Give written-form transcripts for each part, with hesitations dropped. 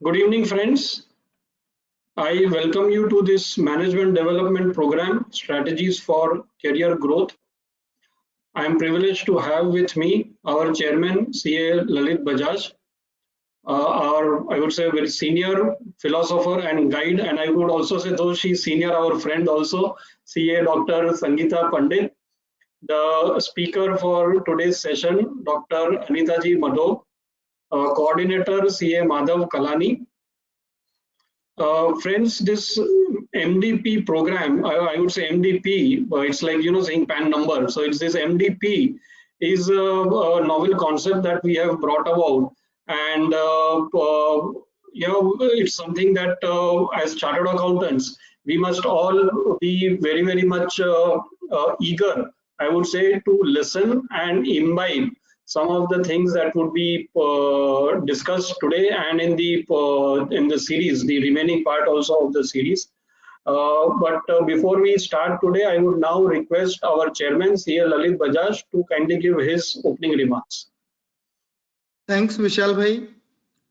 Good evening, friends. I welcome you to this management development program, Strategies for Career Growth. I am privileged to have with me our chairman, CA Lalit Bajaj, our, I would say, very senior philosopher and guide, and I would also say, though she's senior, our friend also, CA Dr. Sangeeta Pandit. The speaker for today's session, Dr. Anitaji Madhok, coordinator, CA Madhav Kalani. Friends, this MDP program, I would say MDP, it's like, saying PAN number. So it's this MDP is a novel concept that we have brought about. And, it's something that as chartered accountants, we must all be very, very much eager, I would say, to listen and imbibe some of the things that would be discussed today and in the series, the remaining part also of the series. But before we start today, I would now request our chairman, CA Lalit Bajaj, to kindly give his opening remarks. Thanks, Vishal Bhai.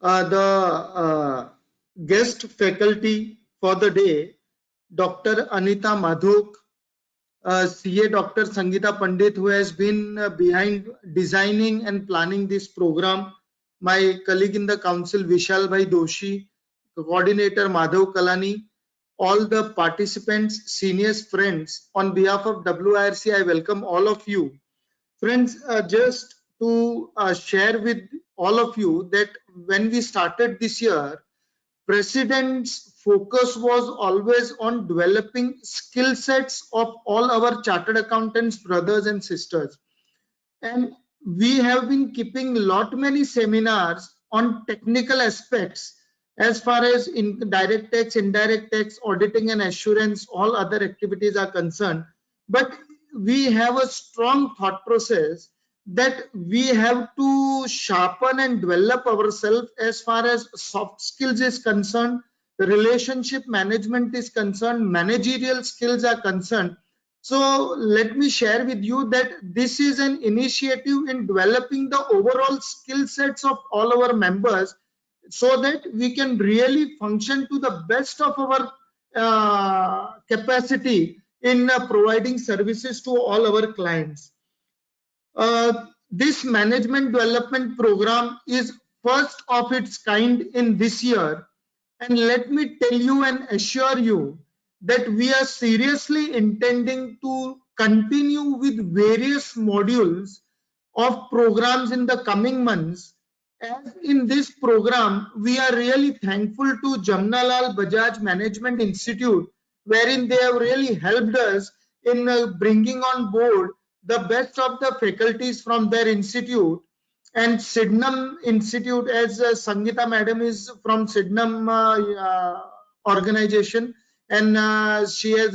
The guest faculty for the day, Dr. Anita Madhok, CA Dr. Sangeeta Pandit, who has been behind designing and planning this program, my colleague in the council, Vishal Bhai Doshi, coordinator Madhav Kalani, all the participants, seniors, friends, on behalf of WIRC, I welcome all of you. Friends, just to share with all of you that when we started this year, President's focus was always on developing skill sets of all our chartered accountants, brothers and sisters. And we have been keeping many seminars on technical aspects as far as direct tax, indirect tax, auditing and assurance, all other activities are concerned. But we have a strong thought process that we have to sharpen and develop ourselves as far as soft skills is concerned, relationship management is concerned, managerial skills are concerned. So let me share with you that this is an initiative in developing the overall skill sets of all our members so that we can really function to the best of our capacity in providing services to all our clients. This management development program is first of its kind in this year, and let me tell you and assure you that we are seriously intending to continue with various modules of programs in the coming months. As in this program, we are really thankful to Jamnalal Bajaj Management Institute, wherein they have really helped us in bringing on board the best of the faculties from their institute. And Sydenham Institute, as Sangeeta Madam is from Sydenham organization, and she is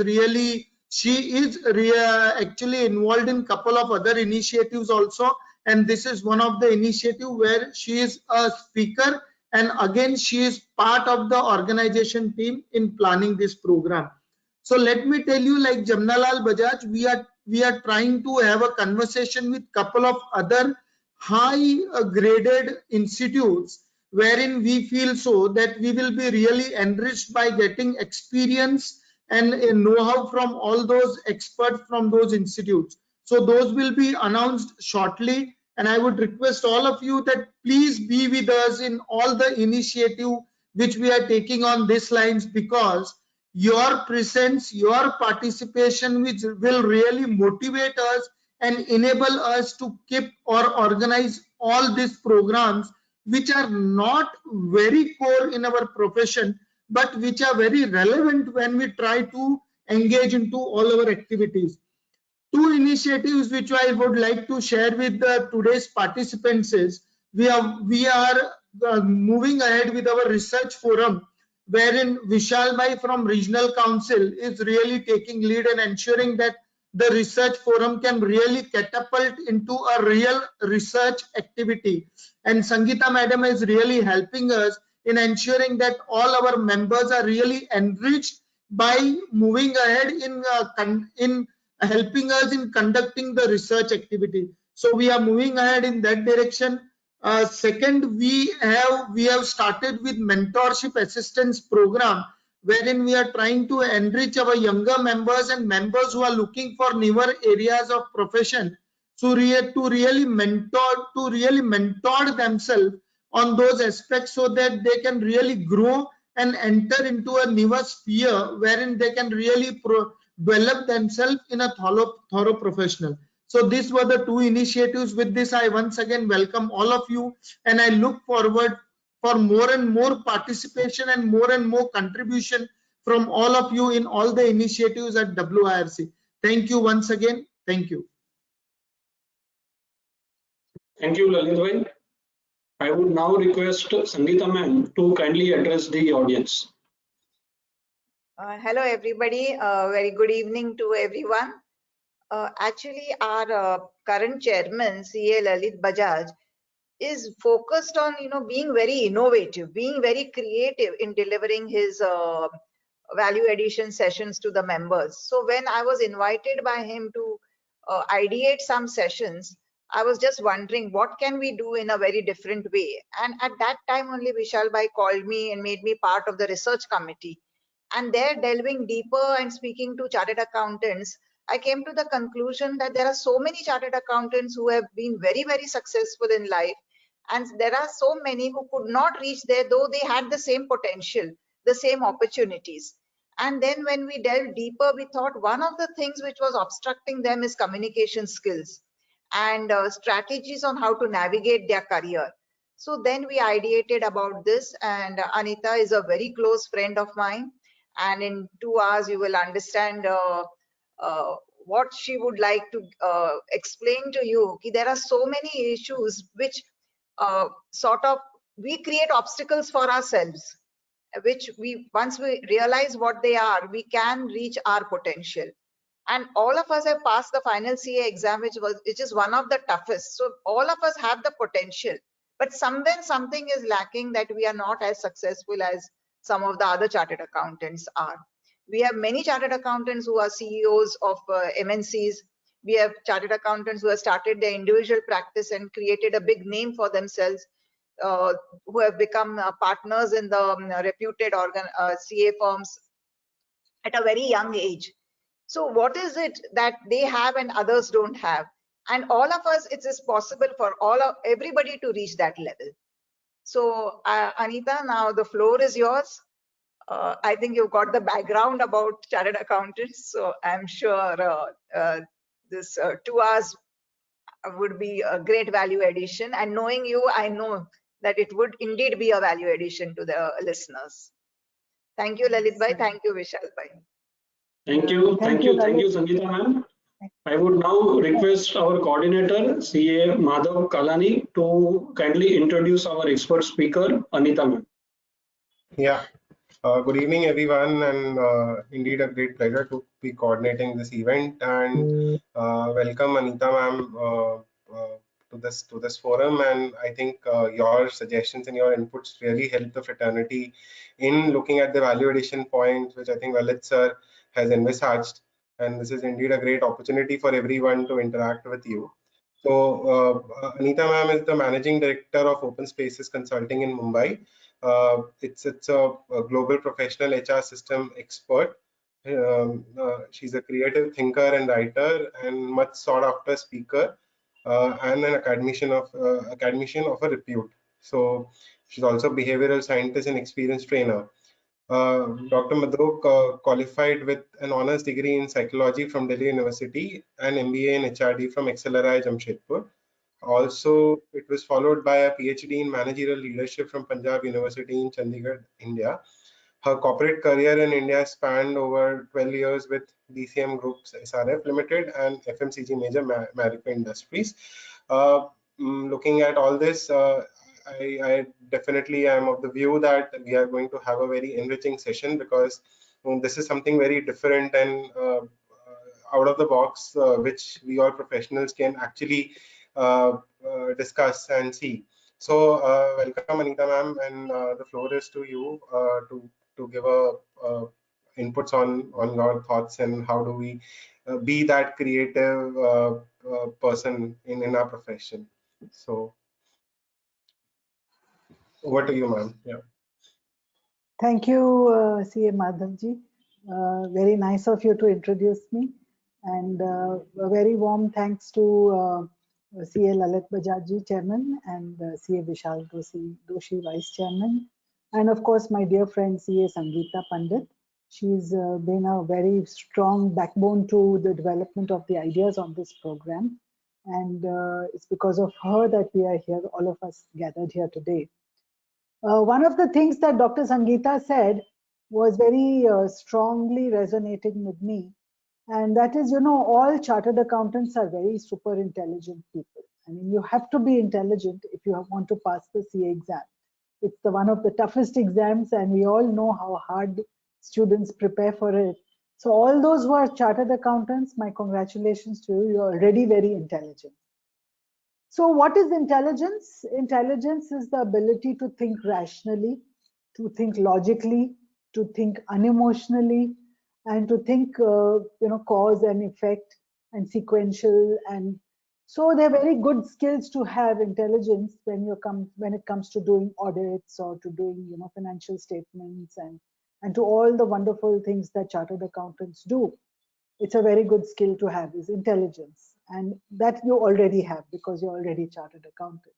actually involved in couple of other initiatives also, and this is one of the initiative where she is a speaker, and again she is part of the organization team in planning this program. So let me tell you, like Jamnalal Bajaj, we are trying to have a conversation with couple of other high graded institutes wherein we feel so that we will be really enriched by getting experience and know-how from all those experts from those institutes. So those will be announced shortly, and I would request all of you that please be with us in all the initiative which we are taking on these lines, because your presence, your participation, which will really motivate us and enable us to keep or organize all these programs which are not very core in our profession, but which are very relevant when we try to engage into all our activities. Two initiatives which I would like to share with today's participants is we are moving ahead with our research forum, wherein Vishal Bhai from Regional Council is really taking lead and ensuring that the research forum can really catapult into a real research activity. And Sangeeta Madam is really helping us in ensuring that all our members are really enriched by moving ahead in helping us in conducting the research activity. So we are moving ahead in that direction. Second, we have started with mentorship assistance program, wherein we are trying to enrich our younger members and members who are looking for newer areas of profession to really mentor themselves on those aspects, so that they can really grow and enter into a newer sphere wherein they can really develop themselves in a thorough professional. So these were the two initiatives. With this, I once again welcome all of you, and I look forward for more and more participation and more contribution from all of you in all the initiatives at WIRC. Thank you once again. Thank you. Thank you, Lalit bhai. I would now request Sangeeta ma'am to kindly address the audience. Hello, everybody. Very good evening to everyone. Actually, our current chairman, CA Lalit Bajaj, is focused on being very innovative, being very creative in delivering his value addition sessions to the members. So when I was invited by him to ideate some sessions, I was just wondering what can we do in a very different way. And at that time only Vishal Bhai called me and made me part of the research committee. And there, delving deeper and speaking to chartered accountants, I came to the conclusion that there are so many chartered accountants who have been very, very successful in life. And there are so many who could not reach there, though they had the same potential, the same opportunities. And then when we delved deeper, we thought one of the things which was obstructing them is communication skills and strategies on how to navigate their career. So then we ideated about this, and Anita is a very close friend of mine. And in 2 hours, you will understand what she would like to explain to you. There are so many issues which sort of we create obstacles for ourselves, which once we realize what they are, we can reach our potential. And all of us have passed the final CA exam, which is one of the toughest. So all of us have the potential, but somewhere something is lacking, that we are not as successful as some of the other chartered accountants are. We have many chartered accountants who are CEOs of MNCs. We have chartered accountants who have started their individual practice and created a big name for themselves, who have become partners in the reputed CA firms at a very young age. So what is it that they have and others don't have? And all of us, it is possible for everybody to reach that level. So Anita, now the floor is yours. I think you've got the background about chartered accountants, so I'm sure this 2 hours would be a great value addition. And knowing you, I know that it would indeed be a value addition to the listeners. Thank you, Lalit bhai. Thank you, Vishal bhai. Thank you, Sangeeta ma'am. I would now request our coordinator, CA Madhav Kalani, to kindly introduce our expert speaker, Anita ma'am. Yeah, good evening, everyone, and indeed a great pleasure to be coordinating this event. And welcome, Anita ma'am, to this forum. And I think your suggestions and your inputs really help the fraternity in looking at the value addition points, which I think Lalit sir has envisaged. And this is indeed a great opportunity for everyone to interact with you. So Anita ma'am is the managing director of Open Spaces Consulting in Mumbai. It's a global professional HR system expert. She's a creative thinker and writer, and much sought after speaker, and an academician of a repute. So she's also a behavioral scientist and experienced trainer. Dr. Madhok qualified with an honors degree in psychology from Delhi University and MBA in HRD from XLRI Jamshedpur. Also, it was followed by a PhD in managerial leadership from Punjab University in Chandigarh, India. Her corporate career in India spanned over 12 years with DCM Group's SRF Limited and FMCG major Marico Industries. Looking at all this, I definitely am of the view that we are going to have a very enriching session, because this is something very different and out of the box, which we all professionals can actually discuss and see. So welcome, Anita ma'am, and the floor is to you to give inputs on your thoughts and how do we be that creative person in our profession. So Over to you, ma'am. Yeah. Thank you, CA Madhavji. Very nice of you to introduce me. And a very warm thanks to CA Lalit Bajaj, Chairman, and CA Vishal Doshi, Vice Chairman. And of course, my dear friend CA Sangeeta Pandit. She's been a very strong backbone to the development of the ideas on this program. And it's because of her that we are here, all of us gathered here today. One of the things that Dr. Sangeeta said was very strongly resonating with me. And that is, you know, all chartered accountants are very super intelligent people. I mean, you have to be intelligent if you want to pass the CA exam. It's one of the toughest exams, and we all know how hard students prepare for it. So all those who are chartered accountants, my congratulations to you. You're already very intelligent. So what is intelligence? Intelligence is the ability to think rationally, to think logically, to think unemotionally, and to think, cause and effect and sequential. And so they're very good skills to have intelligence when it comes to doing audits or to doing, financial statements and to all the wonderful things that chartered accountants do. It's a very good skill to have, is intelligence, and that you already have because you're already chartered accountants.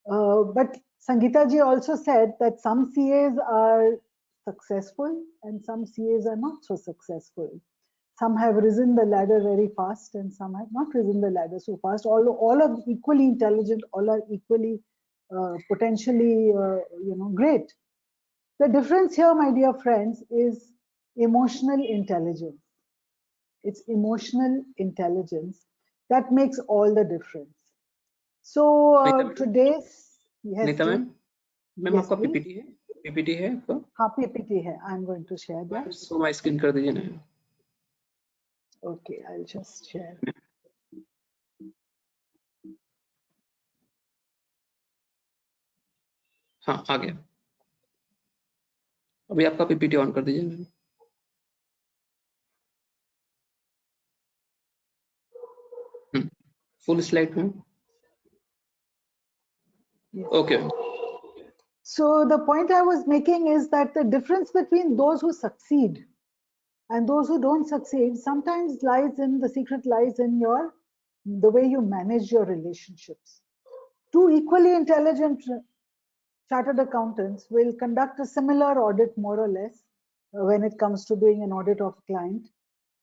But Sangeeta ji also said that some CAs are successful and some CAs are not so successful. Some have risen the ladder very fast and some have not risen the ladder so fast. All are equally intelligent, all are equally potentially great. The difference here, my dear friends, is emotional intelligence. It's emotional intelligence that makes all the difference. So today's Neeta ma'am, yes, आपका please. PPT है आपका? हाँ, PPT है. I'm going to share that. So my screen कर दीजिए ना. Okay, I'll just share. हाँ, आ गया. अभी आपका PPT ऑन कर दीजिए ma'am. Full slide ma'am. Yes. Okay. So the point I was making is that the difference between those who succeed and those who don't succeed sometimes the secret lies in the way you manage your relationships. Two equally intelligent chartered accountants will conduct a similar audit more or less when it comes to doing an audit of a client.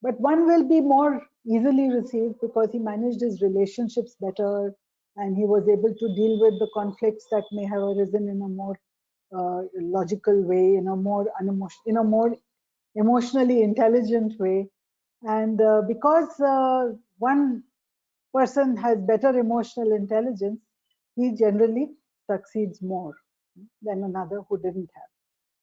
But one will be more easily received because he managed his relationships better and he was able to deal with the conflicts that may have arisen in a more logical way, in a more emotionally intelligent way. And because one person has better emotional intelligence, he generally succeeds more than another who didn't have.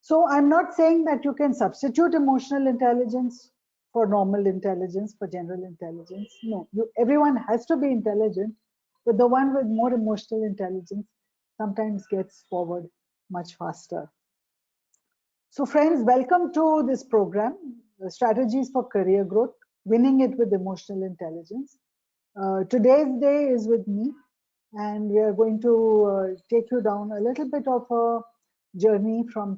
So I'm not saying that you can substitute emotional intelligence for normal intelligence, for general intelligence. No, everyone has to be intelligent, but the one with more emotional intelligence sometimes gets forward much faster. So friends, welcome to this program, Strategies for Career Growth, Winning It with Emotional Intelligence. Today's day is with me, and we are going to take you down a little bit of a journey from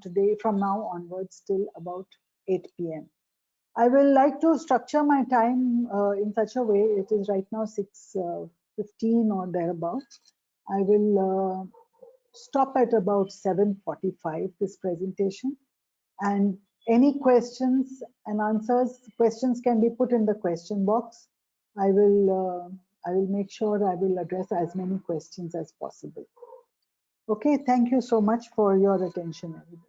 now onwards till about 8 p.m. I will like to structure my time in such a way, it is right now 6:15 or thereabouts. I will stop at about 7:45 this presentation, and any questions and answers, questions can be put in the question box. I will make sure I will address as many questions as possible. Okay, thank you so much for your attention, everybody.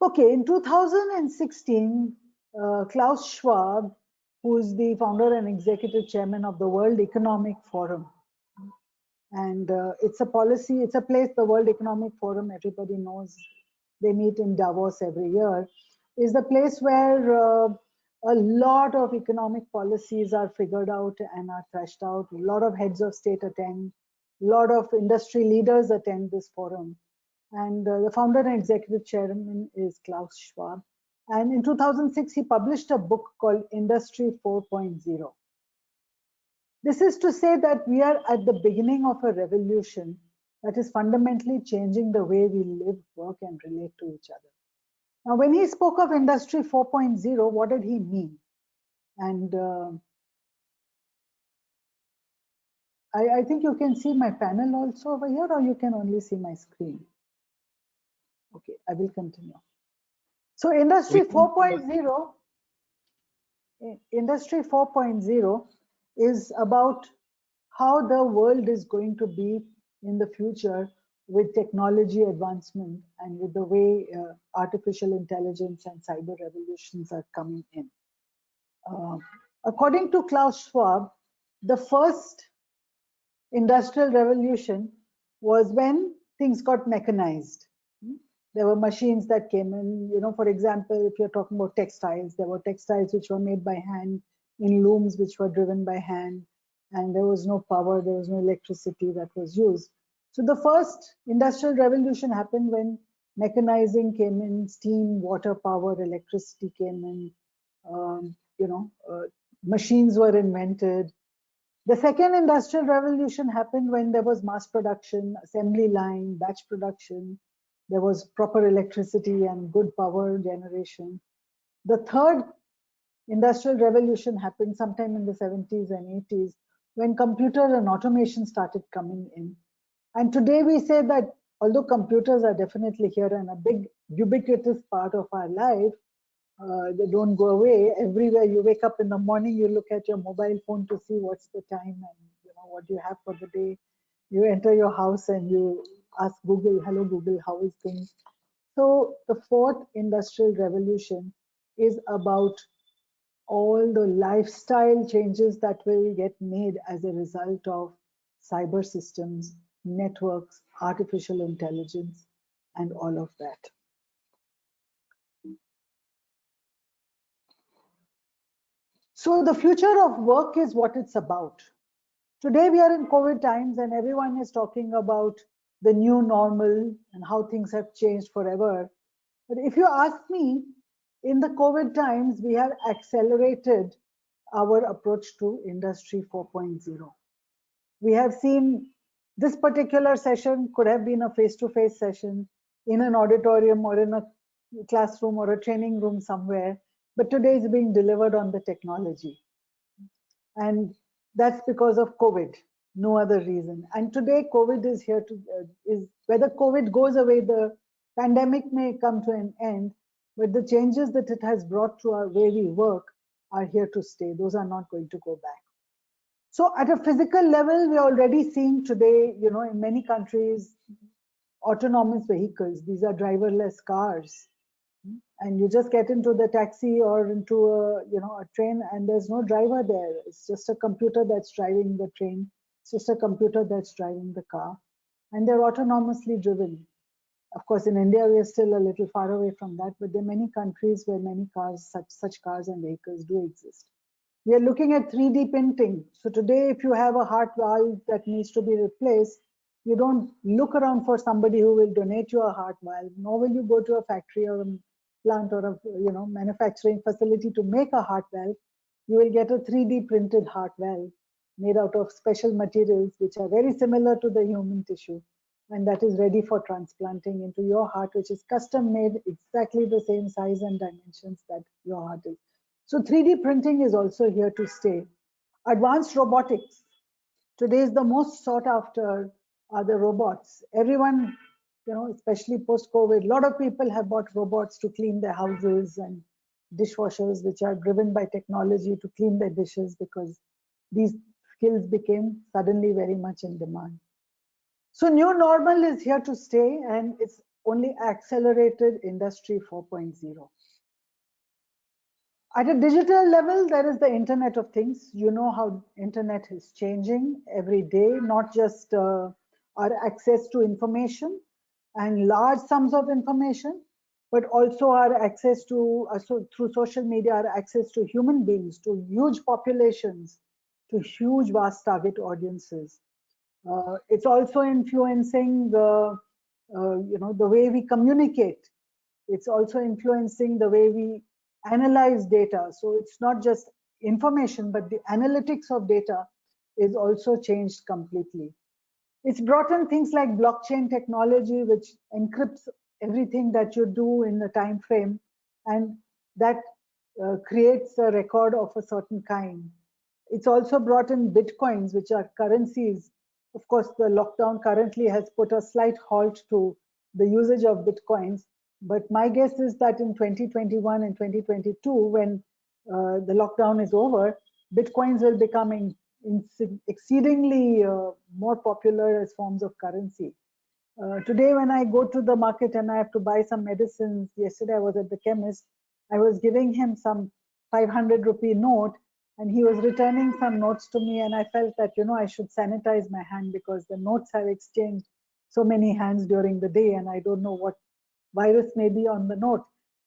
Okay, in 2016, Klaus Schwab, who is the founder and executive chairman of the World Economic Forum, and it's a place, the World Economic Forum, everybody knows, they meet in Davos every year, is the place where a lot of economic policies are figured out and are thrashed out. A lot of heads of state attend, a lot of industry leaders attend this forum. And the founder and executive chairman is Klaus Schwab. And in 2006, he published a book called Industry 4.0. This is to say that we are at the beginning of a revolution that is fundamentally changing the way we live, work, and relate to each other. Now, when he spoke of Industry 4.0, what did he mean? And I think you can see my panel also over here, or you can only see my screen. Okay, I will continue. So Industry 4.0, Industry 4.0 is about how the world is going to be in the future with technology advancement and with the way artificial intelligence and cyber revolutions are coming in. According to Klaus Schwab, the first industrial revolution was when things got mechanized. There were machines that came in, for example, if you're talking about textiles, there were textiles which were made by hand in looms which were driven by hand, and there was no power, there was no electricity that was used. So the first industrial revolution happened when mechanizing came in, steam, water power, electricity came in, machines were invented. The second industrial revolution happened when there was mass production, assembly line, batch production. There was proper electricity and good power generation. The third industrial revolution happened sometime in the 70s and 80s when computer and automation started coming in. And today we say that although computers are definitely here and a big ubiquitous part of our life, they don't go away. Everywhere you wake up in the morning, you look at your mobile phone to see what's the time and what you have for the day. You enter your house and you ask Google, hello Google, how is things? So the fourth industrial revolution is about all the lifestyle changes that will get made as a result of cyber systems, networks, artificial intelligence, and all of that. So the future of work is what it's about. Today we are in COVID times and everyone is talking about the new normal and how things have changed forever. But if you ask me, in the COVID times, we have accelerated our approach to Industry 4.0. We have seen this particular session could have been a face-to-face session in an auditorium or in a classroom or a training room somewhere, but today it's being delivered on the technology. And that's because of COVID, no other reason. And today COVID is here to, whether COVID goes away, the pandemic may come to an end, but the changes that it has brought to our way we work are here to stay. Those are not going to go back. So at a physical level, we're already seeing today, in many countries, autonomous vehicles. These are driverless cars. And you just get into the taxi or into a train and there's no driver there. It's just a computer that's driving the train. It's just a computer that's driving the car. And they're autonomously driven. Of course, in India, we are still a little far away from that, but there are many countries where many cars, such cars and vehicles do exist. We are looking at 3D printing. So today, if you have a heart valve that needs to be replaced, you don't look around for somebody who will donate you a heart valve, nor will you go to a factory or a plant or a manufacturing facility to make a heart valve. You will get a 3D printed heart valve made out of special materials which are very similar to the human tissue, and that is ready for transplanting into your heart, which is custom made, exactly the same size and dimensions that your heart is. So 3D printing is also here to stay. Advanced robotics. Today is the most sought after are the robots. Everyone, especially post-COVID, a lot of people have bought robots to clean their houses and dishwashers, which are driven by technology to clean their dishes because these skills became suddenly very much in demand. So new normal is here to stay and it's only accelerated Industry 4.0. At a digital level, there is the Internet of Things. You know how Internet is changing every day, not just our access to information and large sums of information, but also our access to, through social media, our access to human beings, to huge populations, to huge vast target audiences. It's also influencing the, the way we communicate. It's also influencing the way we analyze data. So it's not just information, but the analytics of data is also changed completely. It's brought in things like blockchain technology, which encrypts everything that you do in a time frame, and that creates a record of a certain kind. It's also brought in bitcoins, which are currencies. Of course, the lockdown currently has put a slight halt to the usage of bitcoins. But my guess is that in 2021 and 2022, when the lockdown is over, bitcoins will become exceedingly more popular as forms of currency. Today, when I go to the market and I have to buy some medicines, yesterday I was at the chemist, I was giving him some 500 rupee note, and he was returning some notes to me, and I felt that, you know, I should sanitize my hand because the notes have exchanged so many hands during the day, and I don't know what virus may be on the note.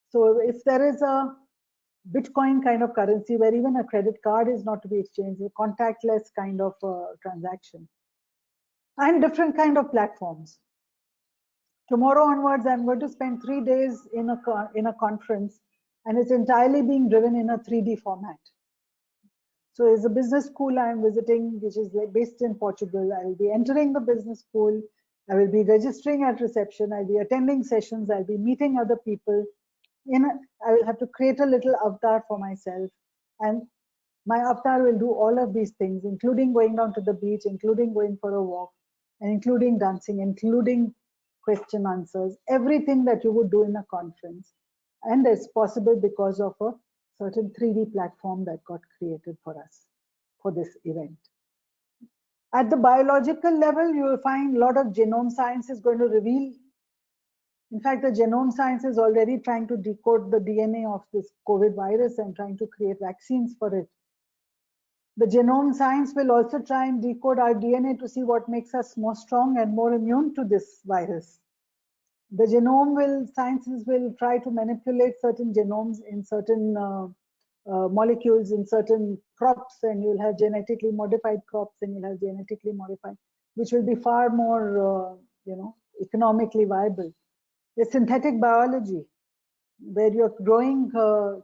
So if there is a Bitcoin kind of currency where even a credit card is not to be exchanged, a contactless kind of transaction, and different kind of platforms. Tomorrow onwards, I'm going to spend 3 days in a conference, and it's entirely being driven in a 3D format. So it's a business school I'm visiting, which is based in Portugal. I will be entering the business school. I will be registering at reception. I'll be attending sessions. I'll be meeting other people. I will have to create a little avatar for myself. And my avatar will do all of these things, including going down to the beach, including going for a walk, and including dancing, including question answers, everything that you would do in a conference. And it's possible because of a certain 3D platform that got created for us for this event. At the biological level, you will find a lot of genome science is going to reveal. In fact, the genome science is already trying to decode the DNA of this COVID virus and trying to create vaccines for it. The genome science will also try and decode our DNA to see what makes us more strong and more immune to this virus. The genome sciences will try to manipulate certain genomes in certain molecules in certain crops, and you'll have genetically modified crops, and you'll have genetically modified, which will be far more, economically viable. The synthetic biology, where you're growing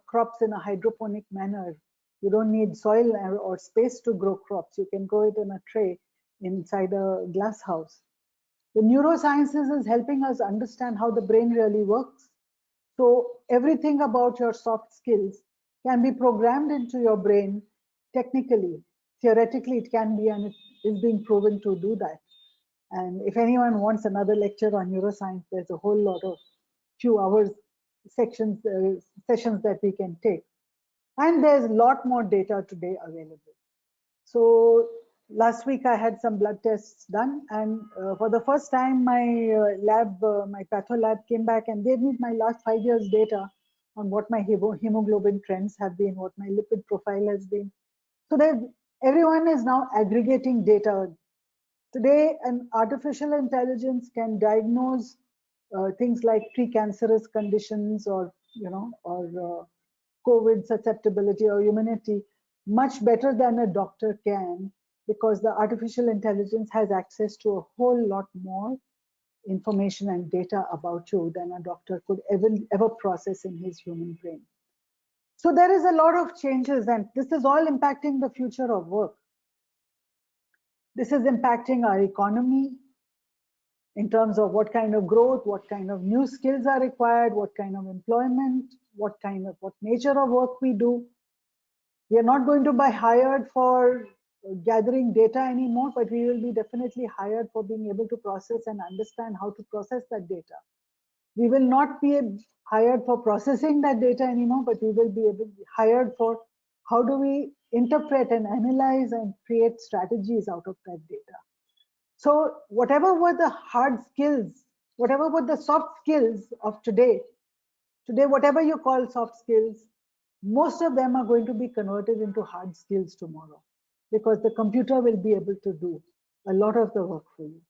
crops in a hydroponic manner. You don't need soil or space to grow crops. You can grow it in a tray inside a glass house. The neurosciences is helping us understand how the brain really works. So everything about your soft skills can be programmed into your brain technically. Theoretically, it can be, and it is being proven to do that. And if anyone wants another lecture on neuroscience, there's a whole lot of few hours sessions that we can take. And there's a lot more data today available. So last week I had some blood tests done, and for the first time my my patho lab came back and gave me my last 5 years data on what my hemoglobin trends have been, what my lipid profile has been. So that everyone is now aggregating data. Today, an artificial intelligence can diagnose things like precancerous conditions or COVID susceptibility or immunity much better than a doctor can, because the artificial intelligence has access to a whole lot more information and data about you than a doctor could ever process in his human brain. So there is a lot of changes, and this is all impacting the future of work. This is impacting our economy in terms of what kind of growth, what kind of new skills are required, what kind of employment, what nature of work we do. We are not going to be hired for gathering data anymore, but we will be definitely hired for being able to process and understand how to process that data. We will not be hired for processing that data anymore, but we will be hired for how do we interpret and analyze and create strategies out of that data. So whatever were the hard skills, whatever were the soft skills of today, whatever you call soft skills, most of them are going to be converted into hard skills tomorrow, because the computer will be able to do a lot of the work for you.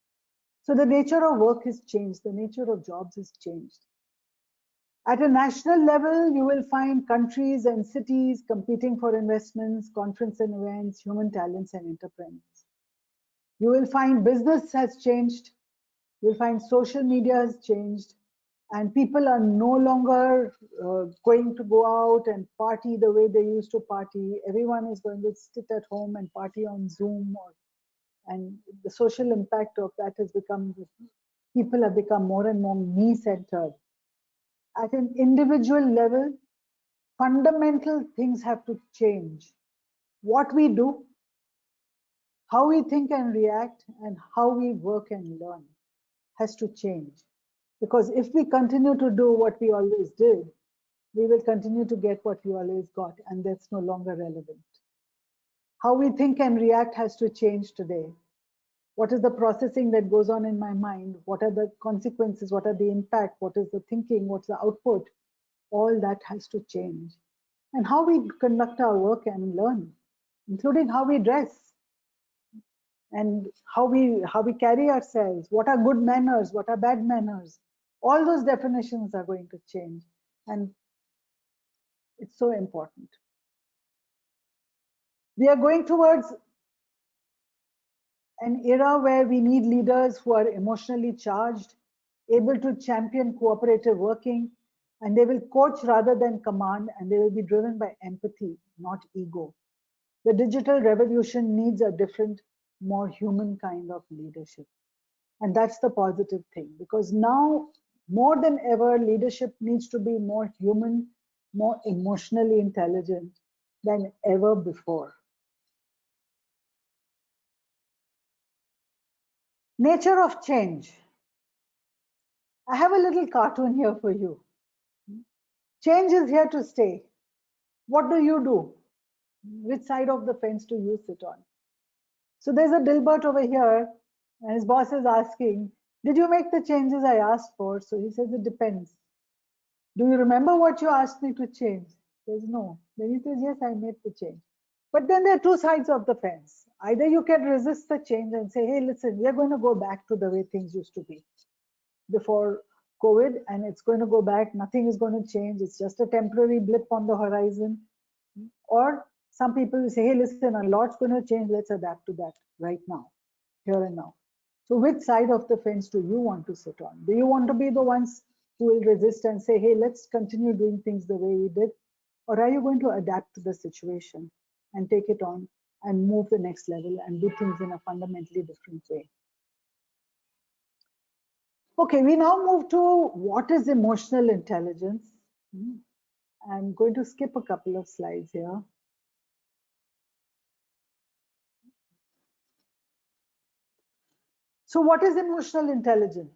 So the nature of work has changed, the nature of jobs has changed. At a national level, you will find countries and cities competing for investments, conference and events, human talents and entrepreneurs. You will find business has changed. You'll find social media has changed. and people are no longer going to go out and party the way they used to party. Everyone is going to sit at home and party on Zoom, and the social impact of that has become, people have become more and more me-centered. At an individual level, fundamental things have to change. What we do, how we think and react, and how we work and learn has to change. Because if we continue to do what we always did, we will continue to get what we always got, and that's no longer relevant. How we think and react has to change today. What is the processing that goes on in my mind? What are the consequences? What are the impact? What is the thinking? What's the output? All that has to change. And how we conduct our work and learn, including how we dress and how we carry ourselves. What are good manners? What are bad manners? All those definitions are going to change. And it's so important. We are going towards an era where we need leaders who are emotionally charged, able to champion cooperative working, and they will coach rather than command, and they will be driven by empathy, not ego. The digital revolution needs a different, more human kind of leadership. And that's the positive thing, because now more than ever, leadership needs to be more human, more emotionally intelligent than ever before. Nature of change. I have a little cartoon here for you. Change is here to stay. What do? Which side of the fence do you sit on? So there's a Dilbert over here, and his boss is asking, did you make the changes I asked for? So he says, it depends. Do you remember what you asked me to change? He says, no. Then he says, yes, I made the change. But then there are two sides of the fence. Either you can resist the change and say, hey, listen, we are going to go back to the way things used to be before COVID, and it's going to go back. Nothing is going to change. It's just a temporary blip on the horizon. Or some people will say, hey, listen, a lot's going to change. Let's adapt to that right now, here and now. So which side of the fence do you want to sit on? Do you want to be the ones who will resist and say, hey, let's continue doing things the way we did? Or are you going to adapt to the situation and take it on and move the next level and do things in a fundamentally different way? Okay, we now move to what is emotional intelligence. I'm going to skip a couple of slides here. So what is emotional intelligence?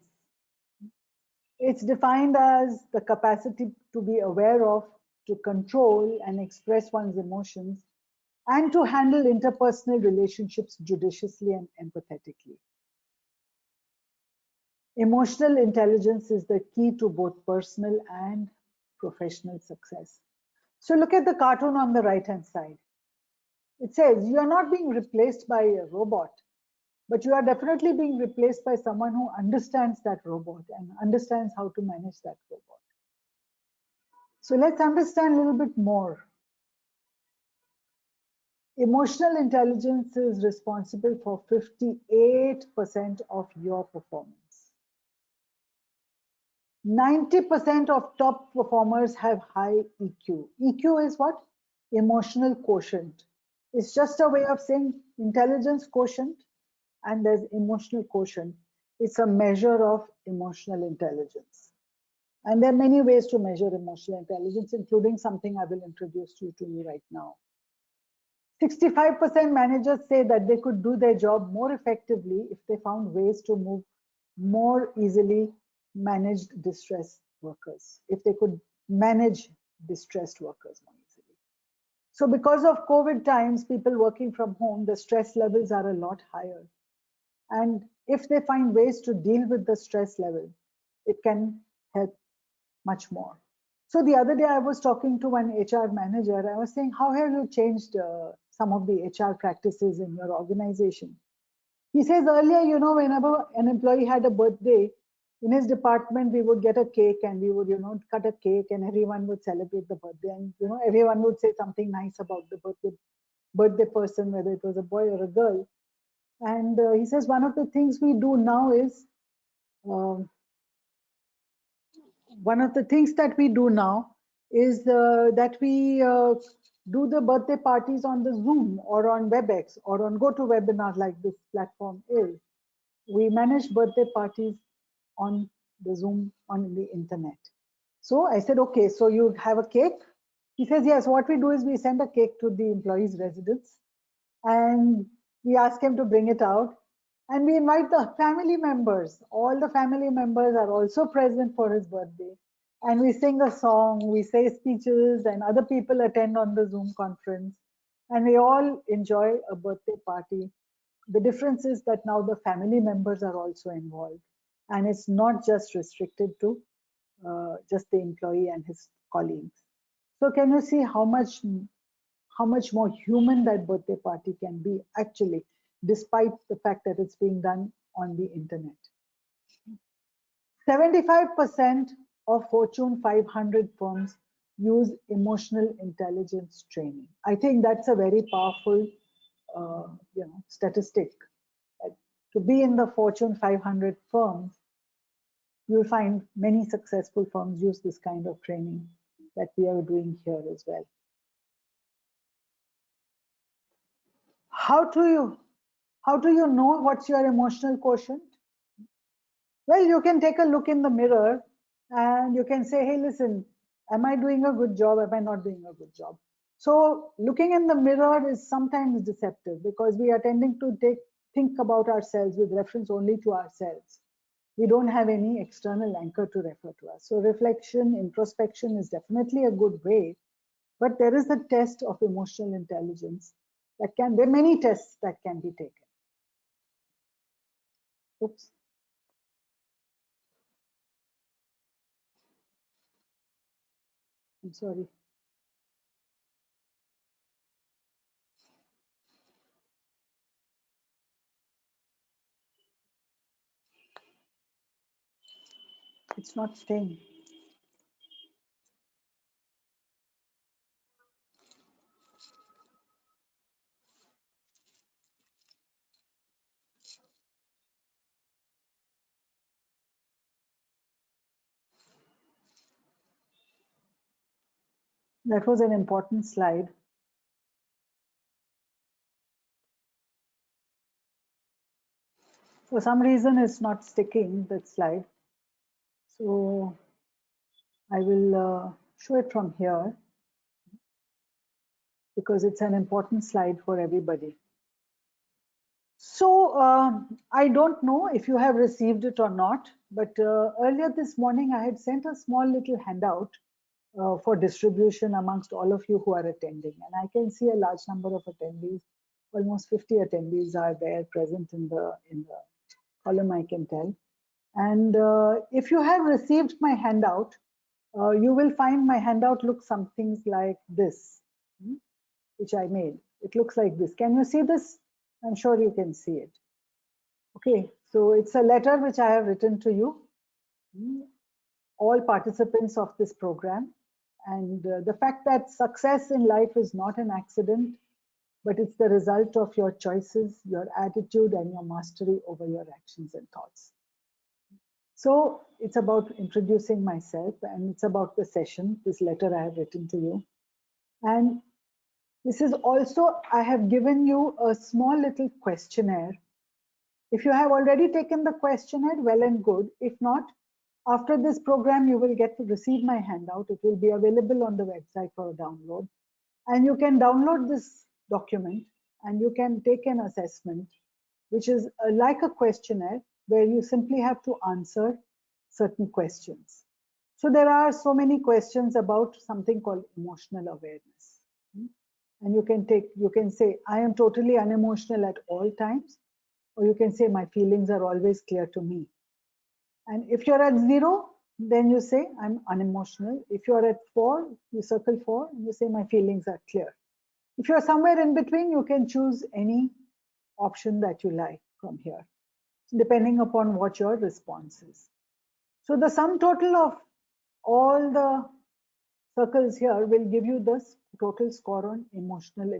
It's defined as the capacity to be aware of, to control and express one's emotions, and to handle interpersonal relationships judiciously and empathetically. Emotional intelligence is the key to both personal and professional success. So look at the cartoon on the right-hand side. It says you are not being replaced by a robot, but you are definitely being replaced by someone who understands that robot and understands how to manage that robot. So let's understand a little bit more. Emotional intelligence is responsible for 58% of your performance. 90% of top performers have high EQ. EQ is what? Emotional quotient. It's just a way of saying intelligence quotient, and there's emotional quotient. It's a measure of emotional intelligence. And there are many ways to measure emotional intelligence, including something I will introduce to you right now. 65% managers say that they could do their job more effectively if they found ways to move more easily managed distressed workers, if they could manage distressed workers more easily. So because of COVID times, people working from home, the stress levels are a lot higher. And if they find ways to deal with the stress level, it can help much more. So the other day I was talking to one HR manager. I was saying, how have you changed some of the HR practices in your organization? He says earlier, you know, whenever an employee had a birthday, in his department, we would get a cake and we would, you know, cut a cake and everyone would celebrate the birthday. And, you know, everyone would say something nice about the birthday person, whether it was a boy or a girl. And he says one of the things we do now is one of the things that we do now is that we do the birthday parties on the Zoom or on WebEx or on GoToWebinar like this platform is. We manage birthday parties on the Zoom on the internet. So I said, okay, so you have a cake? He says, yes, what we do is we send a cake to the employee's residence and we ask him to bring it out and we invite the family members. All the family members are also present for his birthday. And we sing a song, we say speeches, and other people attend on the Zoom conference. And we all enjoy a birthday party. The difference is that now the family members are also involved. And it's not just restricted to just the employee and his colleagues. So can you see how much more human that birthday party can be actually, despite the fact that it's being done on the internet. 75% of Fortune 500 firms use emotional intelligence training. I think that's a very powerful statistic. To be in the Fortune 500 firms, you'll find many successful firms use this kind of training that we are doing here as well. How do you know what's your emotional quotient? Well, you can take a look in the mirror and you can say, hey, listen, am I doing a good job? Am I not doing a good job? So looking in the mirror is sometimes deceptive because we are tending to think about ourselves with reference only to ourselves. We don't have any external anchor to refer to us. So reflection, introspection is definitely a good way, but there is a test of emotional intelligence there are many tests that can be taken. Oops. I'm sorry. It's not staying. That was an important slide. For some reason, it's not sticking, that slide. So I will show it from here because it's an important slide for everybody. So I don't know if you have received it or not, but earlier this morning I had sent a small little handout for distribution amongst all of you who are attending. And I can see a large number of attendees, almost 50 attendees are there present in the column, I can tell. And if you have received my handout, you will find my handout looks something like this, which I made. It looks like this. Can you see this? I'm sure you can see it. Okay, so it's a letter which I have written to you, all participants of this program. And the fact that success in life is not an accident, but it's the result of your choices, your attitude, and your mastery over your actions and thoughts. So it's about introducing myself, and it's about the session, this letter I have written to you. And this is also, I have given you a small little questionnaire. If you have already taken the questionnaire, well and good. If not, after this program, you will get to receive my handout. It will be available on the website for a download. And you can download this document and you can take an assessment, which is like a questionnaire where you simply have to answer certain questions. So there are so many questions about something called emotional awareness. And you can say, I am totally unemotional at all times, or you can say my feelings are always clear to me. And if you're at 0, then you say I'm unemotional. If you're at 4, you circle 4 and you say my feelings are clear. If you're somewhere in between, you can choose any option that you like from here, depending upon what your response is. So the sum total of all the circles here will give you the total score on emotional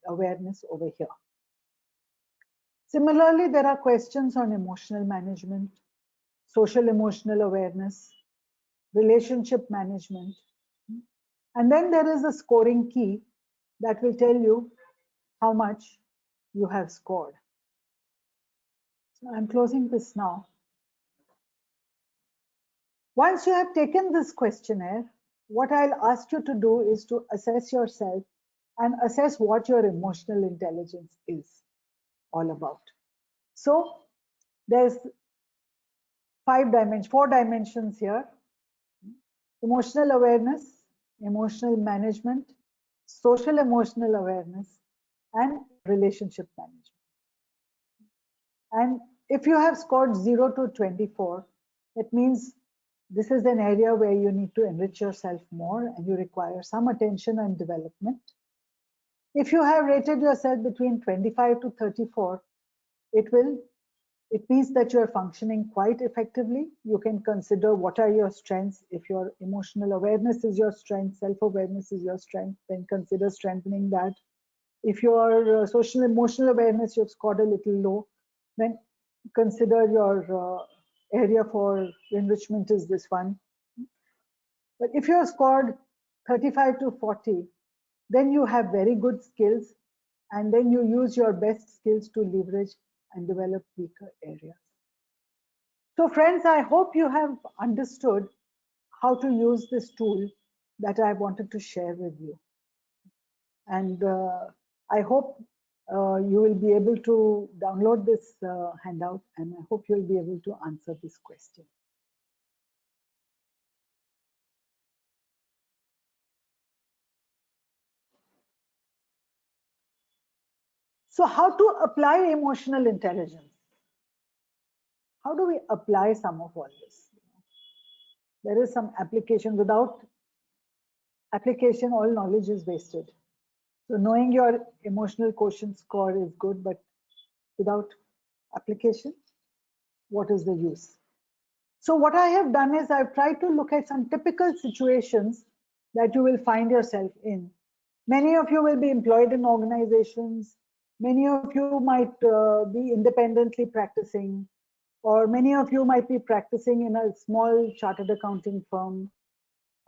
awareness over here. Similarly, there are questions on emotional management, social emotional awareness, relationship management. And then there is a scoring key that will tell you how much you have scored. So I'm closing this now. Once you have taken this questionnaire, what I'll ask you to do is to assess yourself and assess what your emotional intelligence is all about. So there's four dimensions here: emotional awareness, emotional management, social emotional awareness, and relationship management. And if you have scored 0 to 24, that means this is an area where you need to enrich yourself more and you require some attention and development. If you have rated yourself between 25 to 34, it means that you are functioning quite effectively. You can consider what are your strengths. If your emotional awareness is your strength, self-awareness is your strength, then consider strengthening that. If your social emotional awareness you've scored a little low, then consider your area for enrichment is this one. But if you have scored 35 to 40, then you have very good skills, and then you use your best skills to leverage and develop weaker areas. So friends, I hope you have understood how to use this tool that I wanted to share with you. And I hope you will be able to download this handout, and I hope you'll be able to answer this question. So how to apply emotional intelligence? How do we apply some of all this? There is some application. Without application, all knowledge is wasted. So knowing your emotional quotient score is good, but without application, what is the use? So what I have done is I've tried to look at some typical situations that you will find yourself in. Many of you will be employed in organizations. Many of you might be independently practicing, or many of you might be practicing in a small chartered accounting firm.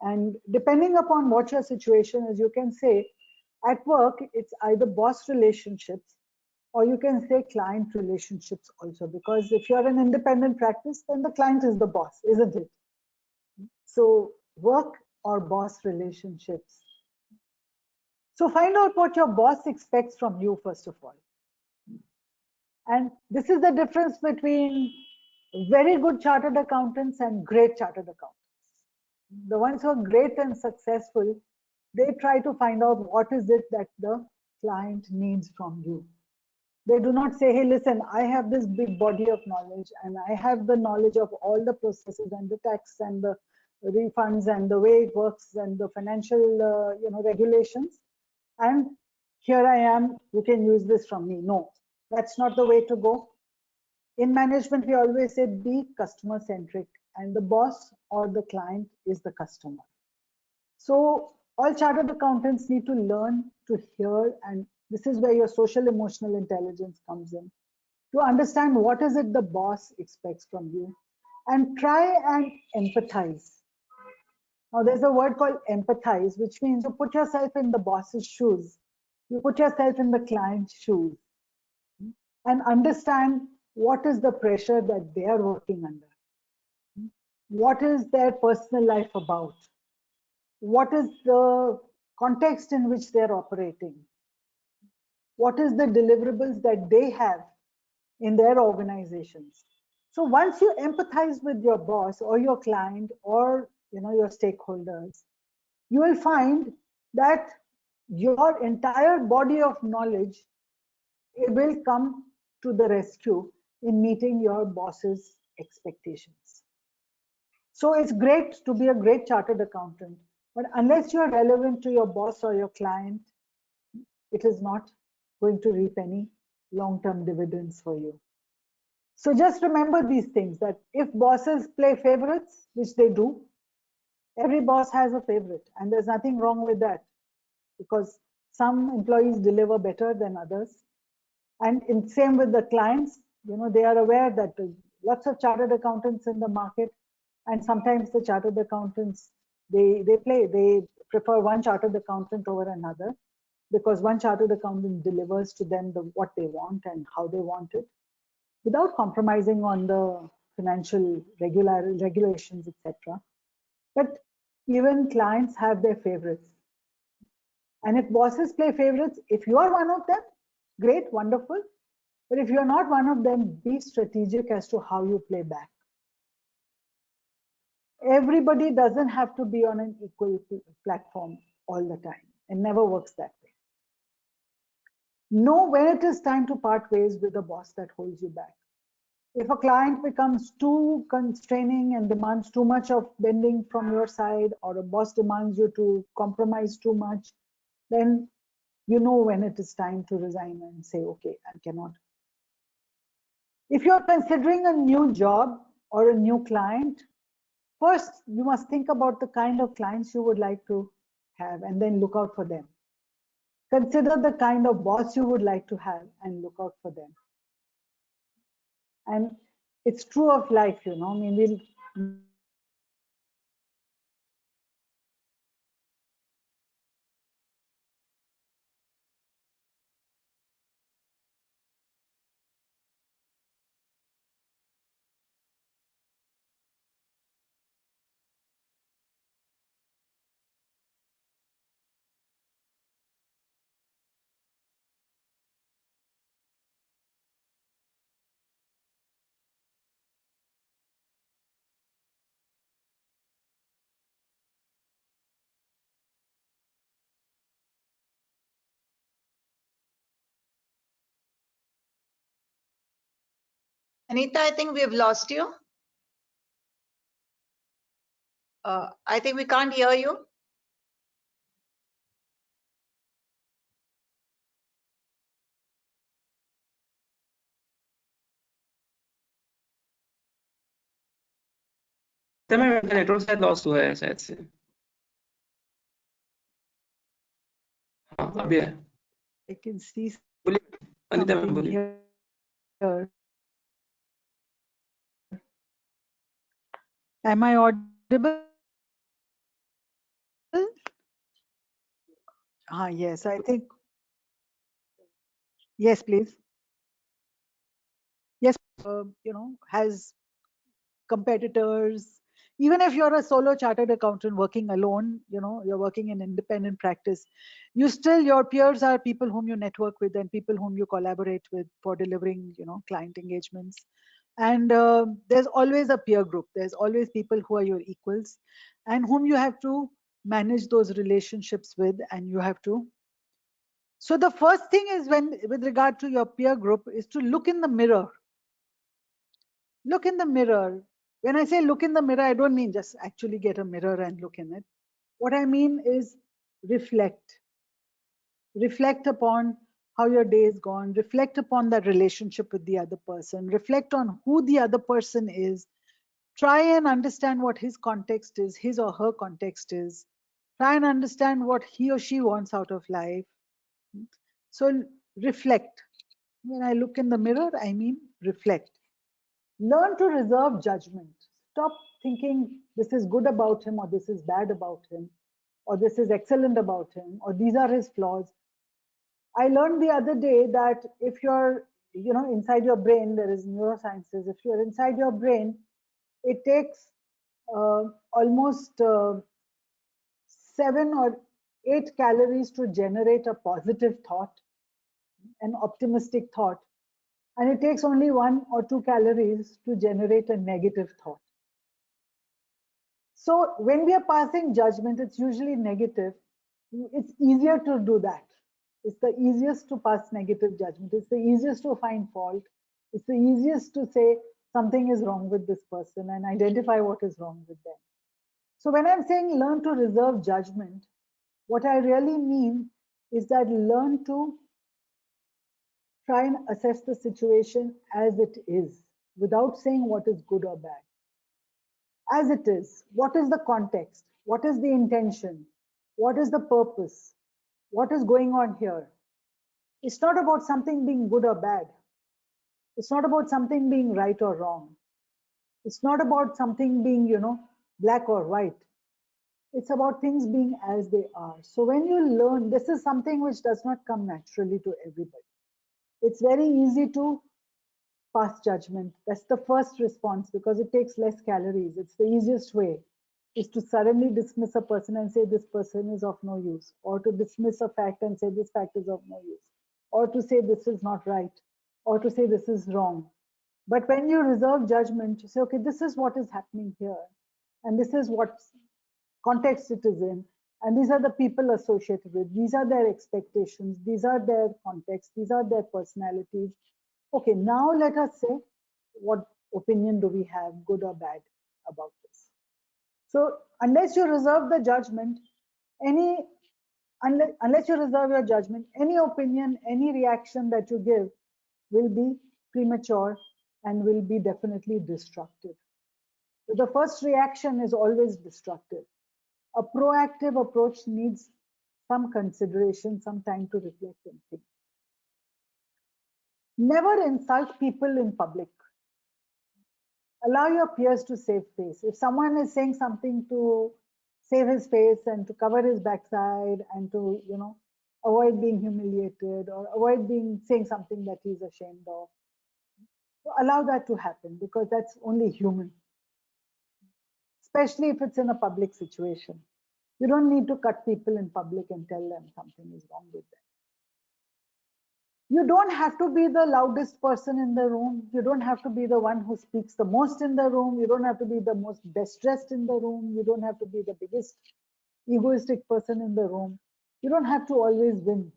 And depending upon what your situation is, you can say at work, it's either boss relationships, or you can say client relationships also, because if you're an independent practice, then the client is the boss, isn't it? So work or boss relationships. So find out what your boss expects from you, first of all. And this is the difference between very good chartered accountants and great chartered accountants. The ones who are great and successful, they try to find out what is it that the client needs from you. They do not say, hey, listen, I have this big body of knowledge and I have the knowledge of all the processes and the tax and the refunds and the way it works and the financial regulations. And here I am, you can use this from me. No, that's not the way to go. In management, we always say be customer centric, and the boss or the client is the customer. So all chartered accountants need to learn to hear, and this is where your social emotional intelligence comes in, to understand what is it the boss expects from you and try and empathize. Now there's a word called empathize, which means you put yourself in the boss's shoes, you put yourself in the client's shoes and understand what is the pressure that they are working under. What is their personal life about? What is the context in which they're operating? What is the deliverables that they have in their organizations? So once you empathize with your boss or your client or your stakeholders, you will find that your entire body of knowledge will come to the rescue in meeting your boss's expectations. So it's great to be a great chartered accountant, but unless you're relevant to your boss or your client, it is not going to reap any long-term dividends for you. So just remember these things, that if bosses play favorites, which they do, every boss has a favorite, and there's nothing wrong with that, because some employees deliver better than others. And in same with the clients, they are aware that lots of chartered accountants in the market, And sometimes the chartered accountants, they prefer one chartered accountant over another, because one chartered accountant delivers to them what they want and how they want it, without compromising on the financial regulations, etc. But even clients have their favorites. And if bosses play favorites, if you are one of them, great, wonderful. But if you're not one of them, be strategic as to how you play back. Everybody doesn't have to be on an equal platform all the time. It never works that way. Know when it is time to part ways with a boss that holds you back. If a client becomes too constraining and demands too much of bending from your side, or a boss demands you to compromise too much, then you know when it is time to resign and say, okay, I cannot. If you're considering a new job or a new client, first you must think about the kind of clients you would like to have and then look out for them. Consider the kind of boss you would like to have and look out for them. And it's true of life, you know, I mean, we'll Anita, I think we've lost you. I think we can't hear you. तो मैं network शायद lost हुआ है शायद से। हाँ अभी है। I can see बोलिए अनीता मैम, something बोलिए। here. Am I audible? Yes, I think. Yes, please. Yes, you know, has competitors. Even if you're a solo chartered accountant working alone, you know, you're working in independent practice, your peers are people whom you network with and people whom you collaborate with for delivering, you know, client engagements. And there's always a peer group. There's always people who are your equals and whom you have to manage those relationships with, and you have to. So the first thing is, with regard to your peer group, is to look in the mirror. Look in the mirror. When I say look in the mirror, I don't mean just actually get a mirror and look in it. What I mean is reflect. Reflect upon how your day is gone. Reflect upon that relationship with the other person. Reflect on who the other person is. Try and understand what his context is, his or her context is. Try and understand what he or she wants out of life. So reflect. When I look in the mirror, I mean reflect. Learn to reserve judgment. Stop thinking this is good about him, or this is bad about him, or this is excellent about him, or these are his flaws. I learned the other day that if you're, you know, inside your brain, there is neurosciences. If you're inside your brain, it takes almost 7 or 8 calories to generate a positive thought, an optimistic thought. And it takes only 1 or 2 calories to generate a negative thought. So when we are passing judgment, it's usually negative. It's easier to do that. It's the easiest to pass negative judgment. It's the easiest to find fault. It's the easiest to say something is wrong with this person and identify what is wrong with them. So when I'm saying learn to reserve judgment, what I really mean is that learn to try and assess the situation as it is, without saying what is good or bad. As it is, what is the context? What is the intention? What is the purpose? What is going on here? It's not about something being good or bad. It's not about something being right or wrong. It's not about something being, black or white. It's about things being as they are. So when you learn, this is something which does not come naturally to everybody. It's very easy to pass judgment. That's the first response because it takes less calories. It's the easiest way is to suddenly dismiss a person and say this person is of no use, or to dismiss a fact and say this fact is of no use, or to say this is not right, or to say this is wrong. But when you reserve judgment, you say, okay, this is what is happening here, and this is what context it is in, and these are the people associated with, these are their expectations, these are their contexts, these are their personalities. Okay, now let us say, what opinion do we have, good or bad, about this? So unless you reserve the judgment, unless you reserve your judgment, any opinion, any reaction that you give will be premature and will be definitely destructive. So the first reaction is always destructive. A proactive approach needs some consideration, some time to reflect and think. Never insult people in public. Allow your peers to save face. If someone is saying something to save his face and to cover his backside and to, avoid being humiliated or avoid saying something that he's ashamed of, so allow that to happen because that's only human. Especially if it's in a public situation. You don't need to cut people in public and tell them something is wrong with them. You don't have to be the loudest person in the room. You don't have to be the one who speaks the most in the room. You don't have to be the most best dressed in the room. You don't have to be the biggest egoistic person in the room. You don't have to always win.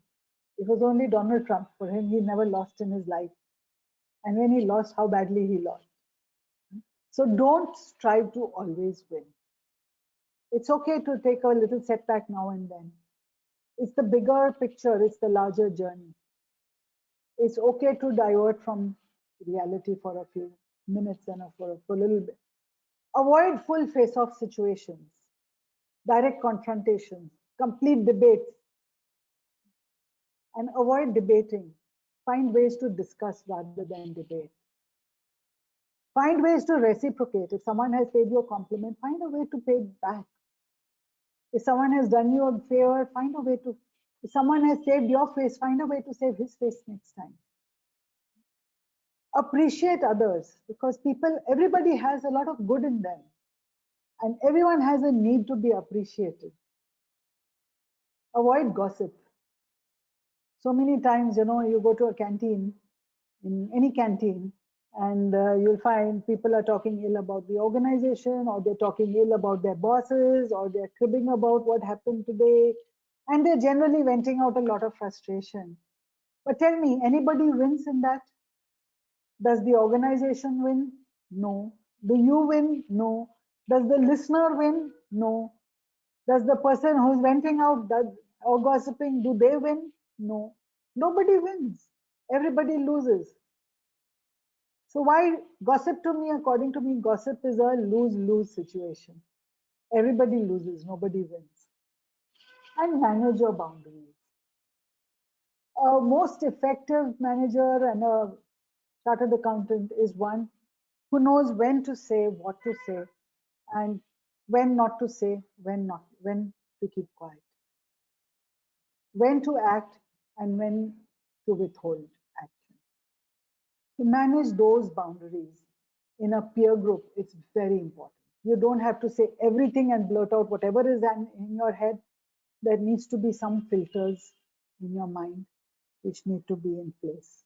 It was only Donald Trump. For him, he never lost in his life. And when he lost, how badly he lost. So don't strive to always win. It's okay to take a little setback now and then. It's the bigger picture, it's the larger journey. It's okay to divert from reality for a few minutes and for a little bit. Avoid full face-off situations, direct confrontations, complete debates, and avoid debating. Find ways to discuss rather than debate. Find ways to reciprocate. If someone has paid you a compliment, find a way to pay it back. If someone has done you a favor, find a way to, if someone has saved your face, find a way to save his face next time. Appreciate others because everybody has a lot of good in them and everyone has a need to be appreciated. Avoid gossip. So many times, you go to a canteen, in any canteen, and you'll find people are talking ill about the organization, or they're talking ill about their bosses, or they're cribbing about what happened today, and they're generally venting out a lot of frustration. But tell me, anybody wins in that? Does the organization win? No. Do you win? No. Does the listener win? No. Does the person who's venting out or gossiping, do they win? No. Nobody wins. Everybody loses. So why gossip to me, according to me, gossip is a lose-lose situation. Everybody loses, nobody wins. And manage your boundaries. A most effective manager and a chartered accountant is one who knows when to say, what to say, and when not to say, when to keep quiet, when to act and when to withhold action. To manage those boundaries in a peer group, it's very important. You don't have to say everything and blurt out whatever is in your head. There needs to be some filters in your mind which need to be in place.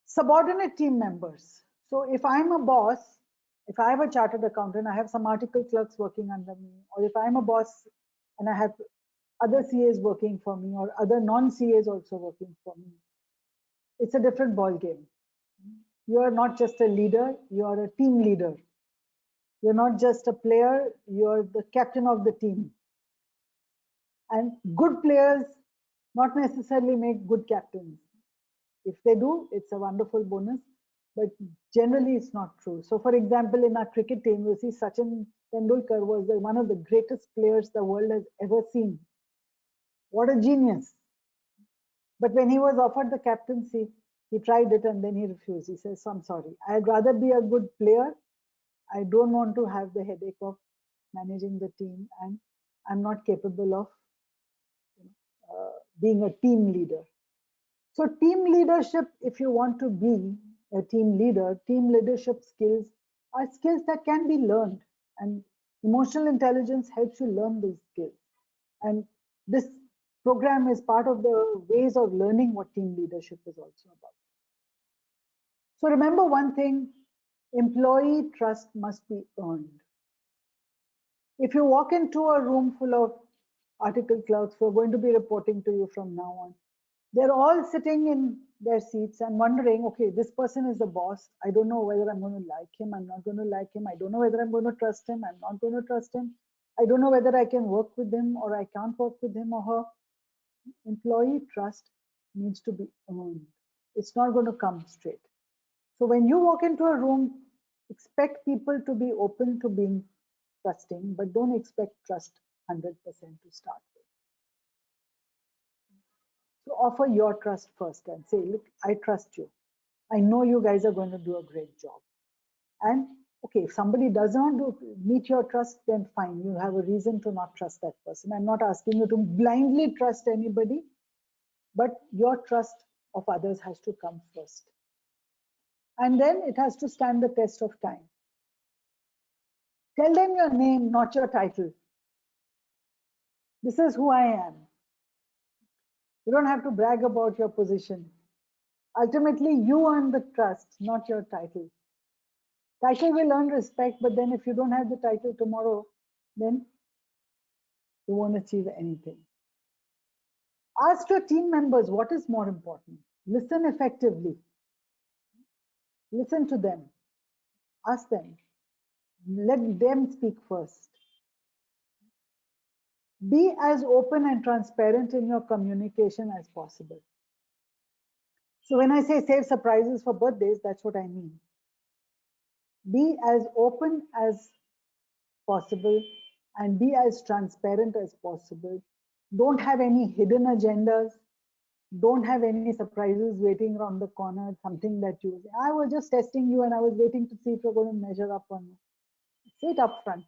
Subordinate team members. So if I'm a boss, if I have a chartered accountant, I have some article clerks working under me, or if I'm a boss and I have other CAs working for me or other non-CAs also working for me, it's a different ball game. You are not just a leader, you are a team leader. You're not just a player, you're the captain of the team. And good players not necessarily make good captains. If they do, it's a wonderful bonus, but generally it's not true. So for example, in our cricket team, you see Sachin Tendulkar was one of the greatest players the world has ever seen. What a genius. But when he was offered the captaincy, He tried it and then he refused. He says, I'm sorry. I'd rather be a good player. I don't want to have the headache of managing the team, and I'm not capable of being a team leader. So team leadership, if you want to be a team leader, team leadership skills are skills that can be learned, and emotional intelligence helps you learn these skills. And this program is part of the ways of learning what team leadership is also about. So remember one thing, employee trust must be earned. If you walk into a room full of article clerks who are going to be reporting to you from now on, they're all sitting in their seats and wondering, okay, this person is the boss. I don't know whether I'm going to like him. I'm not going to like him. I don't know whether I'm going to trust him. I'm not going to trust him. I don't know whether I can work with him or I can't work with him or her. Employee trust needs to be earned. It's not going to come straight. So when you walk into a room, expect people to be open to being trusting, but don't expect trust 100% to start with. So offer your trust first and say, look, I trust you. I know you guys are going to do a great job. And okay, if somebody does not meet your trust, then fine, you have a reason to not trust that person. I'm not asking you to blindly trust anybody, but your trust of others has to come first. And then it has to stand the test of time. Tell them your name, not your title. This is who I am. You don't have to brag about your position. Ultimately, you earn the trust, not your title. Title will earn respect, but then if you don't have the title tomorrow, then you won't achieve anything. Ask your team members what is more important. Listen effectively. Listen to them. Ask them. Let them speak first. Be as open and transparent in your communication as possible. So when I say save surprises for birthdays, that's what I mean. Be as open as possible and be as transparent as possible. Don't have any hidden agendas. Don't have any surprises waiting around the corner, something that you say, I was just testing you and I was waiting to see if you're going to measure up on me. Say it up front.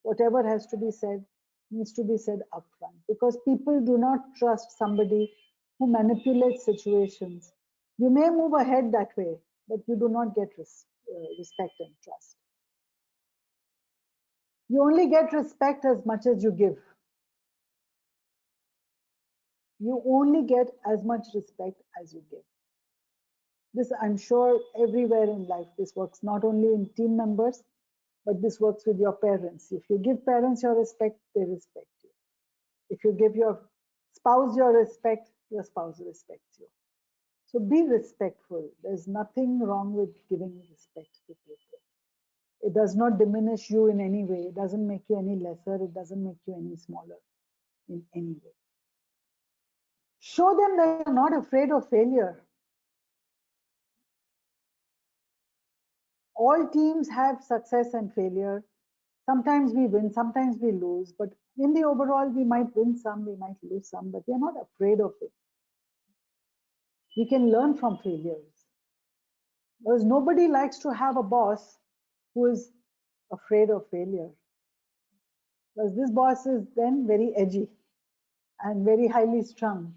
Whatever has to be said needs to be said up front, because people do not trust somebody who manipulates situations. You may move ahead that way, but you do not get respect and trust. You only get respect as much as you give. You only get as much respect as you give. This, I'm sure, everywhere in life, this works not only in team members, but this works with your parents. If you give parents your respect, they respect you. If you give your spouse your respect, your spouse respects you. So be respectful. There's nothing wrong with giving respect to people. It does not diminish you in any way. It doesn't make you any lesser. It doesn't make you any smaller in any way. Show them that you're not afraid of failure. All teams have success and failure. Sometimes we win, sometimes we lose, but in the overall, we might win some, we might lose some, but we're not afraid of it. We can learn from failures. Because nobody likes to have a boss who is afraid of failure. Because this boss is then very edgy and very highly strung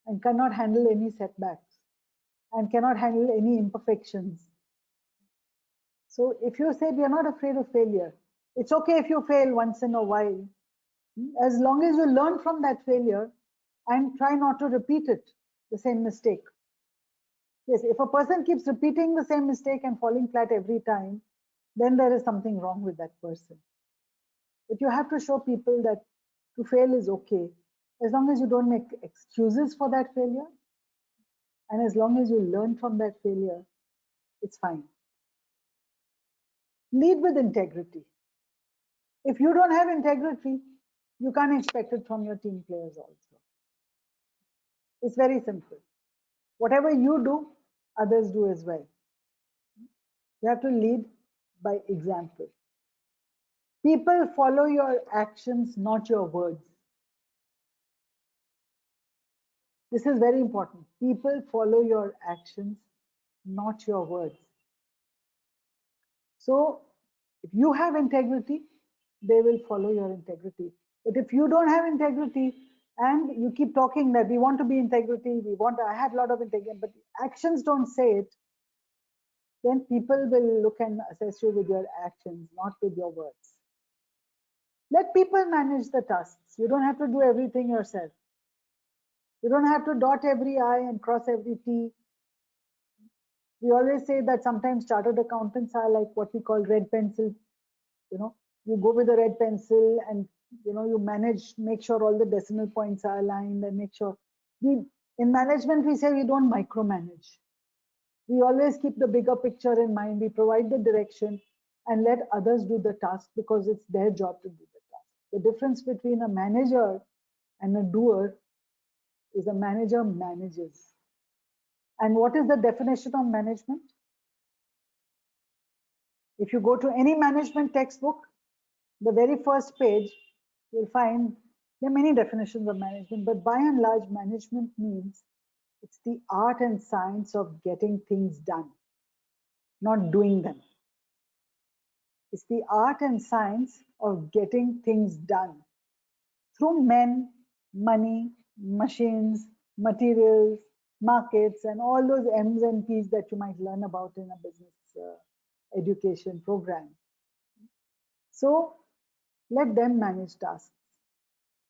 and cannot handle any setbacks and cannot handle any imperfections. So if you said you're not afraid of failure, it's okay if you fail once in a while, as long as you learn from that failure and try not to repeat it, the same mistake. Yes, if a person keeps repeating the same mistake and falling flat every time, then there is something wrong with that person. But you have to show people that to fail is okay, as long as you don't make excuses for that failure, and as long as you learn from that failure, it's fine. Lead with integrity. If you don't have integrity, you can't expect it from your team players also. It's very simple. Whatever you do, others do as well. You have to lead by example. People follow your actions, not your words. This is very important. People follow your actions, not your words. So if you have integrity, they will follow your integrity. But if you don't have integrity and you keep talking that we want to be integrity, I have a lot of integrity, but actions don't say it, then people will look and assess you with your actions, not with your words. Let people manage the tasks. You don't have to do everything yourself. You don't have to dot every I and cross every T. We always say that sometimes chartered accountants are like what we call red pencil. You go with a red pencil and you manage, make sure all the decimal points are aligned and make sure. In management, we say we don't micromanage. We always keep the bigger picture in mind. We provide the direction and let others do the task because it's their job to do the task. The difference between a manager and a doer is a manager manages. And what is the definition of management? If you go to any management textbook, the very first page, you'll find there are many definitions of management, but by and large, management means it's the art and science of getting things done, not doing them. It's the art and science of getting things done through men, money, machines, materials, markets, and all those M's and P's that you might learn about in a business education program. So let them manage tasks.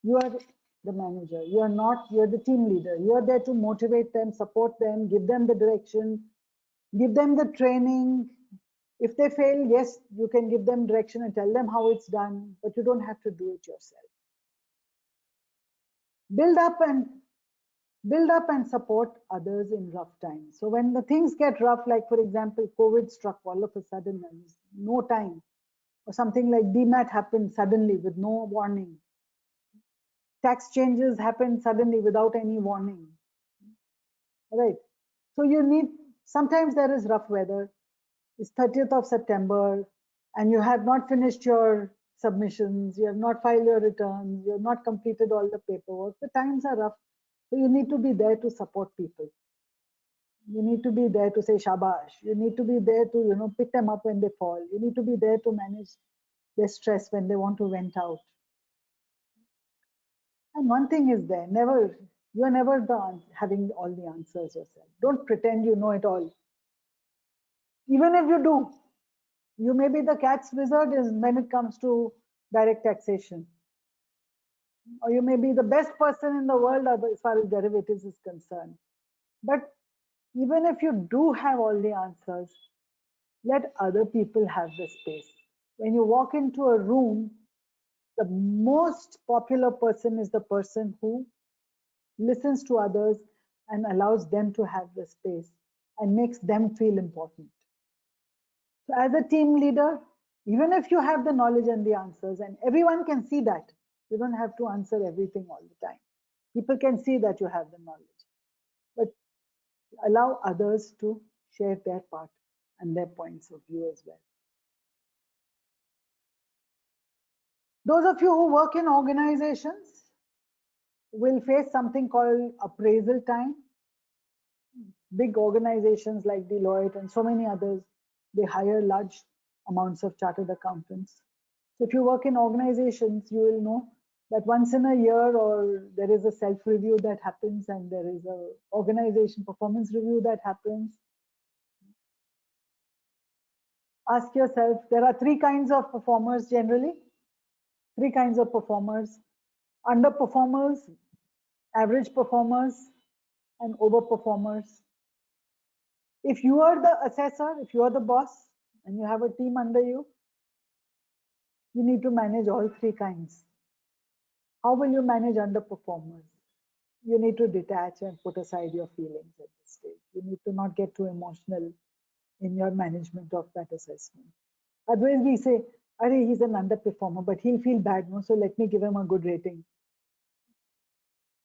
You are the manager. You're the team leader. You're there to motivate them, support them, give them the direction, give them the training. If they fail, yes, you can give them direction and tell them how it's done, but you don't have to do it yourself. Build up and support others in rough times. So when the things get rough, like for example, COVID struck all of a sudden, and no time, or something like DMAT happened suddenly with no warning. Tax changes happened suddenly without any warning. Right. So sometimes there is rough weather. It's 30th of September and you have not finished your submissions, you have not filed your returns, you have not completed all the paperwork. The times are rough. So you need to be there to support people. You need to be there to say shabash. You need to be there to, pick them up when they fall. You need to be there to manage their stress when they want to vent out. And one thing is there, you're never having all the answers yourself. Don't pretend you know it all. Even if you do, you may be the cat's wizard when it comes to direct taxation. Or you may be the best person in the world as far as derivatives is concerned. But even if you do have all the answers, let other people have the space. When you walk into a room, the most popular person is the person who listens to others and allows them to have the space and makes them feel important. So as a team leader, even if you have the knowledge and the answers, and everyone can see that, you don't have to answer everything all the time. People can see that you have the knowledge, but allow others to share their part and their points of view as well. Those of you who work in organizations will face something called appraisal time. Big organizations like Deloitte and so many others, they hire large amounts of chartered accountants. So if you work in organizations, you will know that once in a year or there is a self-review that happens and there is a organization performance review that happens. Ask yourself, there are three kinds of performers generally. Three kinds of performers: underperformers, average performers, and overperformers. If you are the assessor, if you are the boss and you have a team under you, you need to manage all three kinds. How will you manage underperformers? You need to detach and put aside your feelings at this stage. You need to not get too emotional in your management of that assessment. Otherwise, we say, "Arey, he's an underperformer, but he'll feel bad, no? So let me give him a good rating."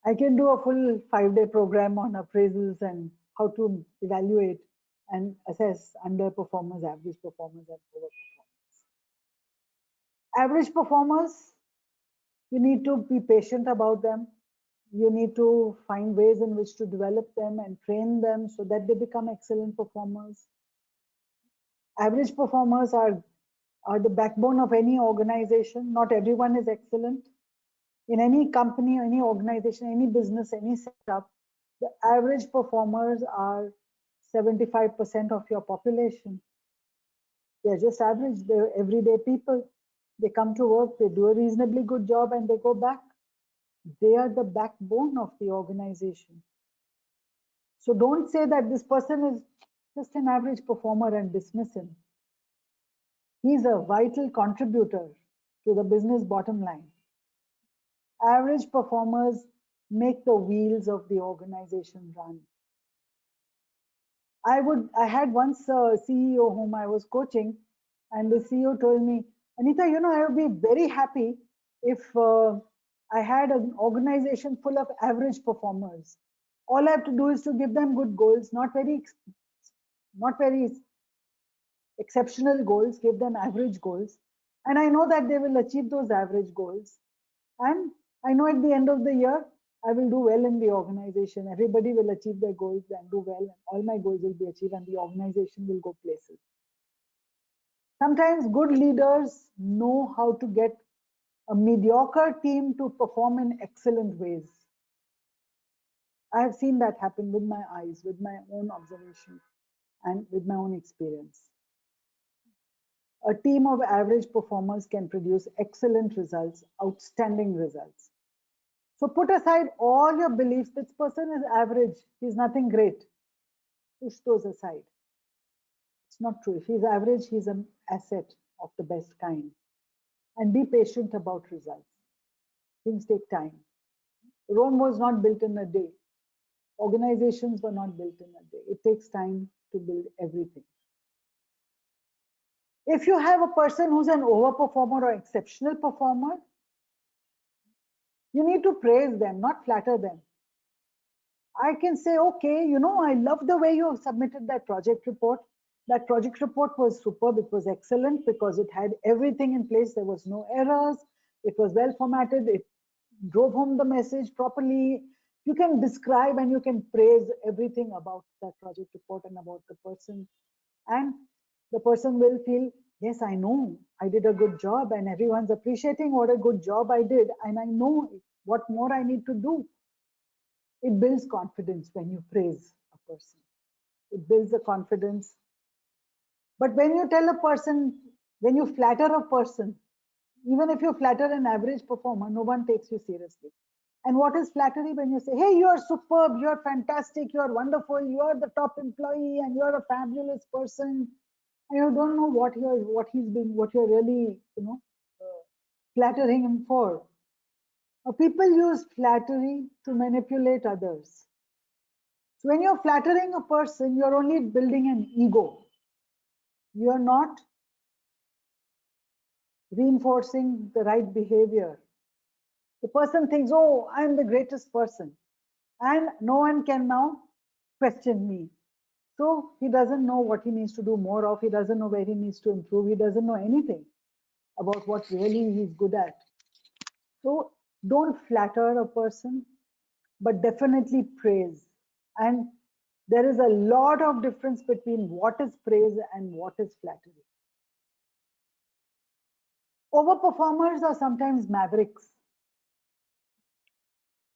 I can do a full 5-day program on appraisals and how to evaluate and assess underperformers, average performers, and overperformers. Average performers, you need to be patient about them. You need to find ways in which to develop them and train them so that they become excellent performers. Average performers are the backbone of any organization. Not everyone is excellent. In any company, any organization, any business, any setup, the average performers are 75% of your population. They're just average, they're everyday people. They come to work, they do a reasonably good job, and they go back. They are the backbone of the organization. So don't say that this person is just an average performer and dismiss him. He's a vital contributor to the business bottom line. Average performers make the wheels of the organization run. I had once a CEO whom I was coaching, and the CEO told me, Anita, you know, I would be very happy if I had an organization full of average performers. All I have to do is to give them good goals, not very exceptional goals, give them average goals. And I know that they will achieve those average goals. And I know at the end of the year, I will do well in the organization. Everybody will achieve their goals and do well, and all my goals will be achieved, and the organization will go places. Sometimes good leaders know how to get a mediocre team to perform in excellent ways. I have seen that happen with my eyes, with my own observation, and with my own experience. A team of average performers can produce excellent results, outstanding results. So put aside all your beliefs. This person is average. He's nothing great. Push those aside. It's not true. If he's average, he's an asset of the best kind. And be patient about results. Things take time. Rome was not built in a day. Organizations were not built in a day. It takes time to build everything. If you have a person who's an overperformer or exceptional performer, you need to praise them, not flatter them. I can say, okay, you know, I love the way you submitted that project report. That project report was superb. It was excellent because it had everything in place. There was no errors. It was well formatted. It drove home the message properly. You can describe and you can praise everything about that project report and about the person. And the person will feel, yes, I know I did a good job, and everyone's appreciating what a good job I did. And I know what more I need to do. It builds confidence when you praise a person. It builds the confidence. But when you tell a person, when you flatter a person, even if you flatter an average performer, no one takes you seriously. And what is flattery? When you say, hey, you are superb, you are fantastic, you are wonderful, you are the top employee, and you are a fabulous person, and you don't know what you're really, flattering him for. People use flattery to manipulate others. So when you're flattering a person, you're only building an ego. You're not reinforcing the right behavior. The person thinks, oh, I'm the greatest person, and no one can now question me. So he doesn't know what he needs to do more of. He doesn't know where he needs to improve. He doesn't know anything about what really he's good at. So don't flatter a person, but definitely praise. And there is a lot of difference between what is praise and what is flattery. Overperformers are sometimes mavericks.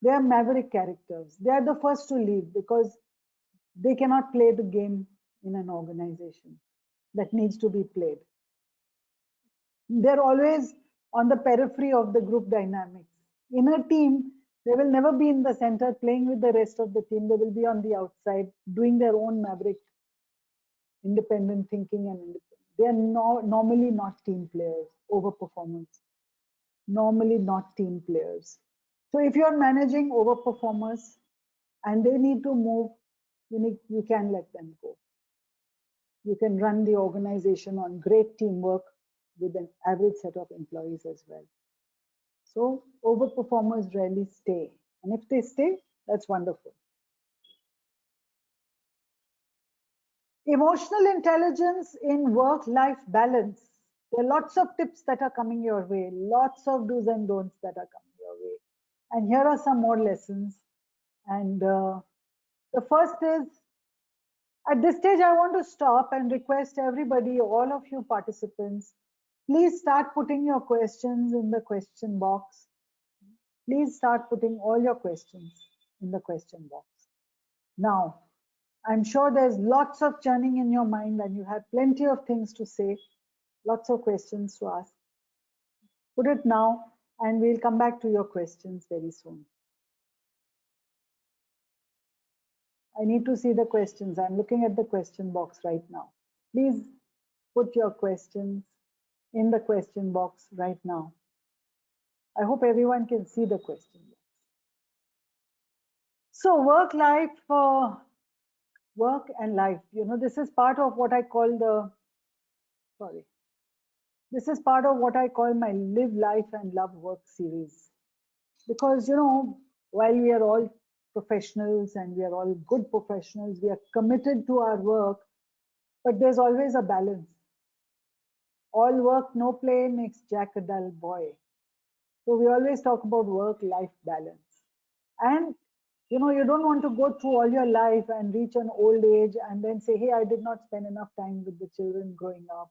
They are maverick characters. They are the first to leave because they cannot play the game in an organization that needs to be played. They're always on the periphery of the group dynamics. In a team, they will never be in the center playing with the rest of the team. They will be on the outside doing their own maverick, independent thinking, and they are normally not team players, overperformers. Normally not team players. So if you're managing overperformers and they need to move, you can let them go. You can run the organization on great teamwork with an average set of employees as well. So overperformers rarely stay. And if they stay, that's wonderful. Emotional intelligence in work-life balance. There are lots of tips that are coming your way, lots of do's and don'ts that are coming your way. And here are some more lessons. And the first is, at this stage, I want to stop and request everybody, all of you participants, please start putting your questions in the question box. Please start putting all your questions in the question box. Now, I'm sure there's lots of churning in your mind and you have plenty of things to say, lots of questions to ask. Put it now and we'll come back to your questions very soon. I need to see the questions. I'm looking at the question box right now. Please put your questions in the question box right now. I hope everyone can see the question box. So work and life, this is part of what I call this is part of what I call my Live Life and Love Work series. Because, while we are all professionals and we are all good professionals, we are committed to our work, but there's always a balance. All work, no play makes Jack a dull boy. So we always talk about work-life balance. And, you don't want to go through all your life and reach an old age and then say, hey, I did not spend enough time with the children growing up.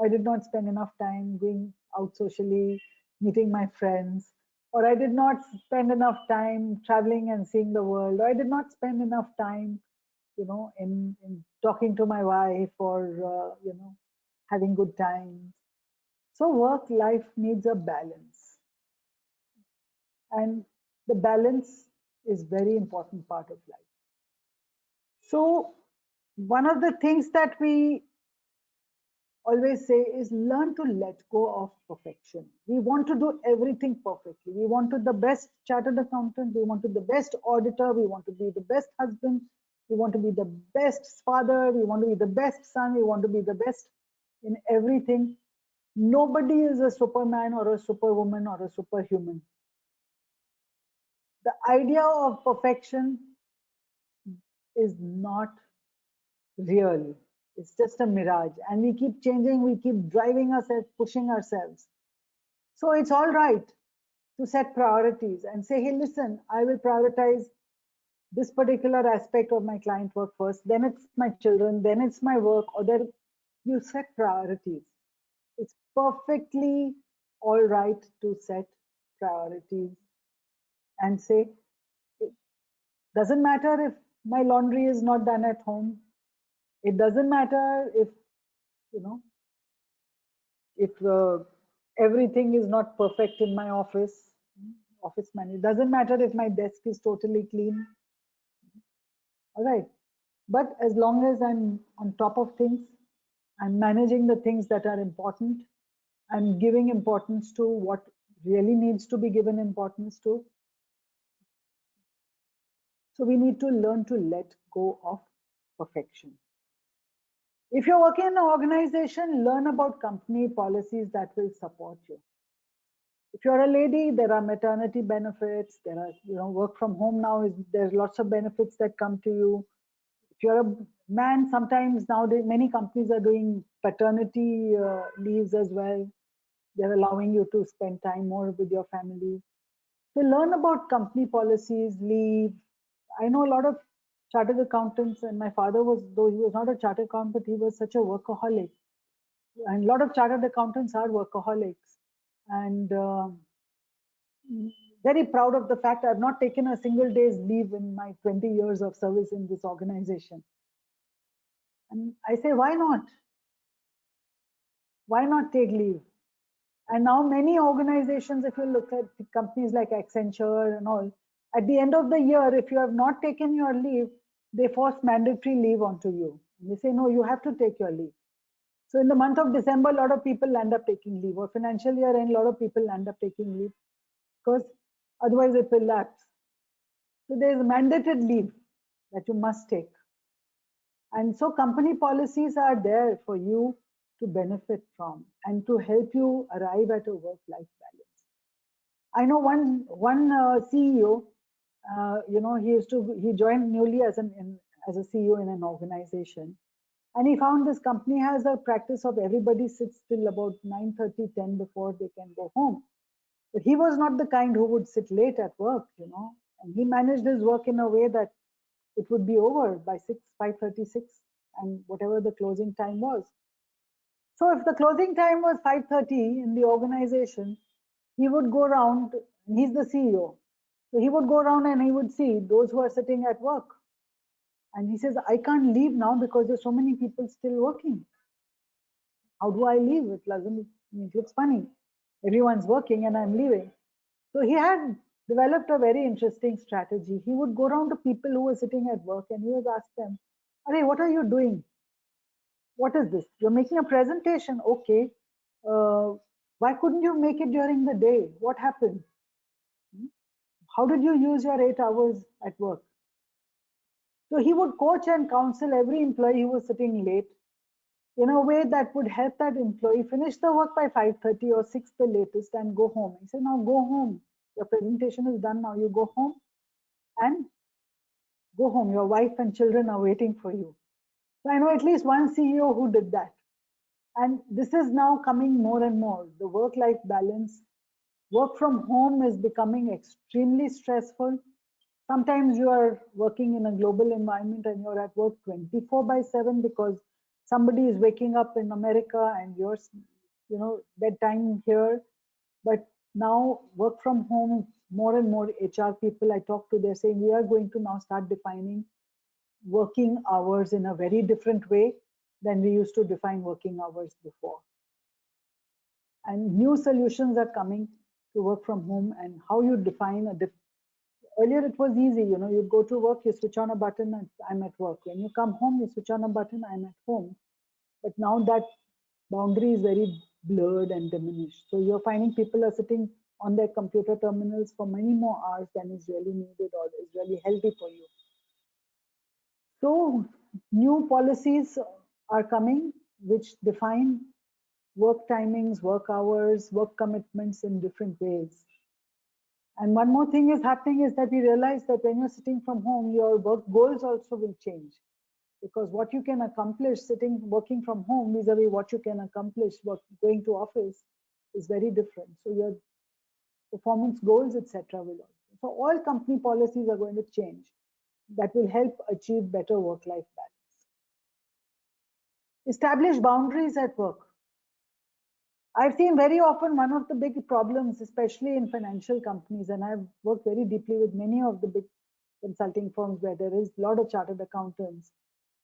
I did not spend enough time going out socially, meeting my friends, or I did not spend enough time traveling and seeing the world, or I did not spend enough time, in talking to my wife or, having good times. So work life needs a balance. And the balance is very important part of life. So one of the things that we always say is learn to let go of perfection. We want to do everything perfectly. We want to be the best chartered accountant. We want to be the best auditor. We want to be the best husband. We want to be the best father. We want to be the best son. We want to be the best in everything. Nobody is a Superman or a superwoman or a superhuman. The idea of perfection is not real. It's just a mirage. And we keep changing, we keep driving ourselves, pushing ourselves. So it's all right to set priorities and say, hey, listen, I will prioritize this particular aspect of my client work first, then it's my children, then it's my work, or then you set priorities. It's perfectly all right to set priorities and say, it doesn't matter if my laundry is not done at home. It doesn't matter if, if everything is not perfect in my office management. It doesn't matter if my desk is totally clean. All right. But as long as I'm on top of things, I'm managing the things that are important, I'm giving importance to what really needs to be given importance to. So we need to learn to let go of perfection. If you're working in an organization, learn about company policies that will support you. If you're a lady, there are maternity benefits. There are, work from home now. There's lots of benefits that come to you. If you're a man, sometimes nowadays many companies are doing paternity leaves as well. They're allowing you to spend time more with your family. So learn about company policies, leave. I know a lot of chartered accountants, and my father was, though he was not a chartered accountant, but he was such a workaholic. And a lot of chartered accountants are workaholics. And very proud of the fact I've not taken a single day's leave in my 20 years of service in this organization. And I say, why not? Why not take leave? And now many organizations, if you look at companies like Accenture and all, at the end of the year, if you have not taken your leave, they force mandatory leave onto you. And they say, no, you have to take your leave. So in the month of December, a lot of people end up taking leave, or financial year end, a lot of people end up taking leave because otherwise it will lapse. So there is mandated leave that you must take. And so company policies are there for you to benefit from and to help you arrive at a work-life balance. I know one CEO, he joined newly as a CEO in an organization, and he found this company has a practice of everybody sits till about 9:30, 10 before they can go home. But he was not the kind who would sit late at work, you know, and he managed his work in a way that it would be over by 5:36, and whatever the closing time was. So if the closing time was 5:30 in the organization, he would go around, he's the CEO. So he would go around and he would see those who are sitting at work. And he says, I can't leave now because there's so many people still working. How do I leave? It looks funny. Everyone's working and I'm leaving. So he had developed a very interesting strategy. He would go around to people who were sitting at work and he would ask them, "Arey, what are you doing? What is this? You're making a presentation. Okay. Why couldn't you make it during the day? What happened? How did you use your 8 hours at work?" So he would coach and counsel every employee who was sitting late in a way that would help that employee finish the work by 5:30 or 6 the latest and go home. He said, now go home. Your presentation is done. Now you go home and go home. Your wife and children are waiting for you. So I know at least one CEO who did that. And this is now coming more and more. The work-life balance, work from home is becoming extremely stressful. Sometimes you are working in a global environment and you're at work 24/7 because somebody is waking up in America and yours, you know, bedtime here. But now work from home, more and more HR people I talk to, they're saying we are going to now start defining working hours in a very different way than we used to define working hours before. And new solutions are coming to work from home and how you define earlier it was easy, you know, you go to work, you switch on a button and I'm at work. When you come home, you switch on a button, I'm at home. But now that boundary is very blurred and diminished. So you're finding people are sitting on their computer terminals for many more hours than is really needed or is really healthy for you. So new policies are coming which define work timings, work hours, work commitments in different ways. And one more thing is happening is that we realize that when you're sitting from home, your work goals also will change. Because what you can accomplish working from home vis-a-vis what you can accomplish going to office is very different. So your performance goals, etc. will also. So all company policies are going to change that will help achieve better work-life balance. Establish boundaries at work. I've seen very often one of the big problems, especially in financial companies, and I've worked very deeply with many of the big consulting firms where there is a lot of chartered accountants.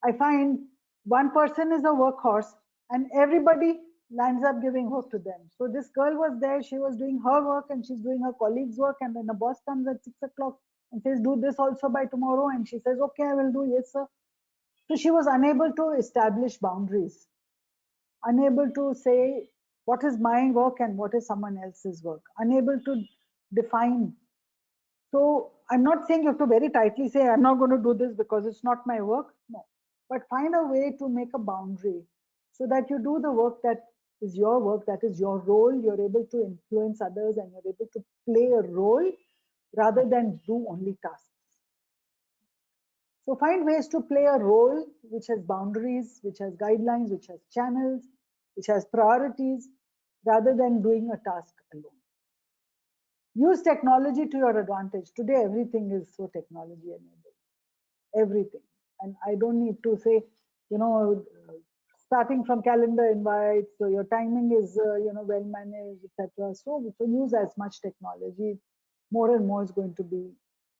I find one person is a workhorse and everybody lands up giving work to them. So this girl was there, she was doing her work and she's doing her colleague's work, and then the boss comes at 6 o'clock and says, do this also by tomorrow. And she says, okay, I will do, yes, sir. So she was unable to establish boundaries, unable to say what is my work and what is someone else's work, unable to define. So I'm not saying you have to very tightly say, I'm not going to do this because it's not my work. No, but find a way to make a boundary so that you do the work that is your work, that is your role. You're able to influence others and you're able to play a role rather than do only tasks. So find ways to play a role which has boundaries, which has guidelines, which has channels, which has priorities, rather than doing a task alone. Use technology to your advantage. Today, everything is so technology enabled, everything. And I don't need to say, you know, starting from calendar invites, so your timing is, you know, well managed, etc. So use as much technology. More and more is going to be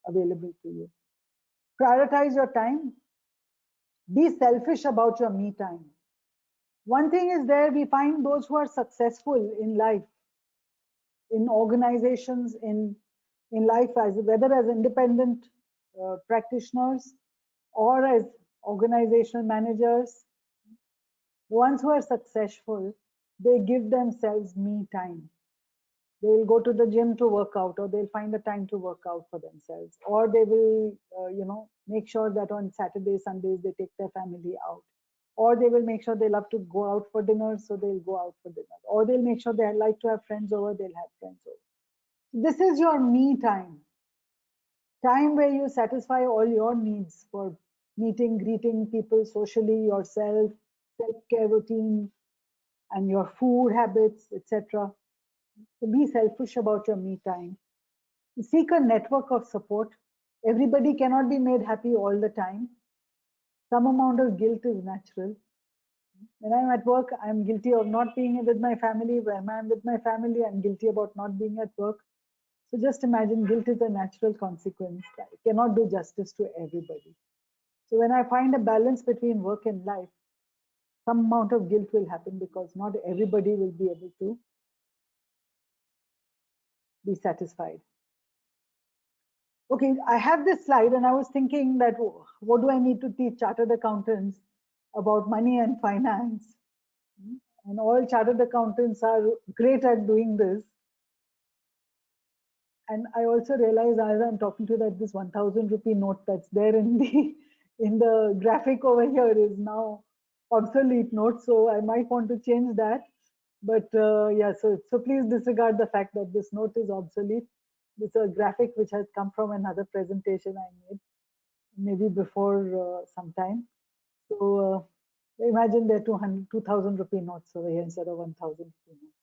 available to you. Prioritize your time. Be selfish about your me time. One thing is there, we find those who are successful in life, in organizations, in life, as whether as independent practitioners or as organizational managers, the ones who are successful, they give themselves me time. They will go to the gym to work out, or they'll find the time to work out for themselves, or they will, you know, make sure that on Saturdays, Sundays, they take their family out, or they will make sure they love to go out for dinner, so they'll go out for dinner, or they'll make sure they like to have friends over, they'll have friends over. This is your me time. Time where you satisfy all your needs for meeting, greeting people socially, yourself, self-care routine, and your food habits, etc. So be selfish about your me time. Seek a network of support. Everybody cannot be made happy all the time. Some amount of guilt is natural. When I'm at work, I'm guilty of not being with my family. When I'm with my family, I'm guilty about not being at work. So just imagine guilt is a natural consequence. I cannot do justice to everybody. So when I find a balance between work and life, some amount of guilt will happen because not everybody will be able to be satisfied. Okay, I have this slide and I was thinking that what do I need to teach chartered accountants about money and finance? And all chartered accountants are great at doing this. And I also realized as I'm talking to you that this 1,000 rupee note that's there in the graphic over here is now obsolete note. So I might want to change that. But yeah, so please disregard the fact that this note is obsolete. This is a graphic which has come from another presentation I made maybe before some time. So imagine there are 2,000 rupee notes over here instead of 1,000 rupee notes.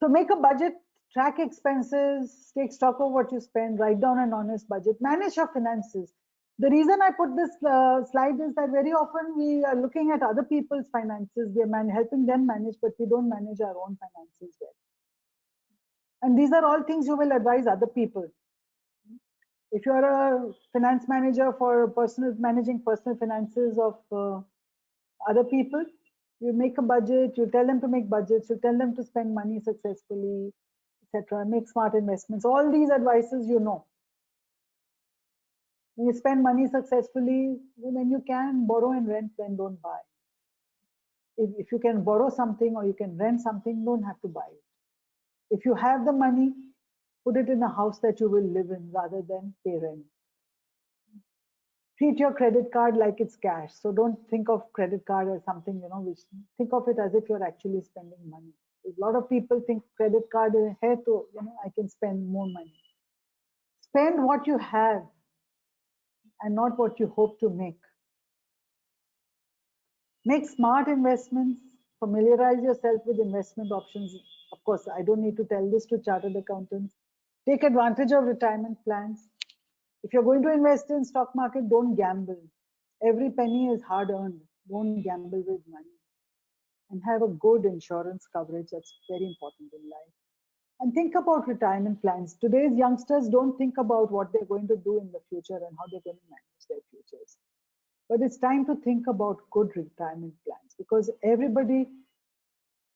So make a budget, track expenses, take stock of what you spend, write down an honest budget, manage your finances. The reason I put this slide is that very often we are looking at other people's finances, we are helping them manage, but we don't manage our own finances well. And these are all things you will advise other people. If you're a finance manager for managing personal finances of other people, you make a budget, you tell them to make budgets, you tell them to spend money successfully, etc. Make smart investments. All these advices you know. When you spend money successfully, when you can borrow and rent, then don't buy. If you can borrow something or you can rent something, don't have to buy it. If you have the money, put it in a house that you will live in rather than pay rent. Treat your credit card like it's cash. So don't think of credit card as something, which think of it as if you're actually spending money. A lot of people think credit card is here to, I can spend more money. Spend what you have and not what you hope to make. Make smart investments, familiarize yourself with investment options. Of course, I don't need to tell this to chartered accountants. Take advantage of retirement plans. If you're going to invest in stock market, don't gamble. Every penny is hard earned. Don't gamble with money. And have a good insurance coverage. That's very important in life. And think about retirement plans. Today's youngsters don't think about what they're going to do in the future and how they're going to manage their futures. But it's time to think about good retirement plans because everybody,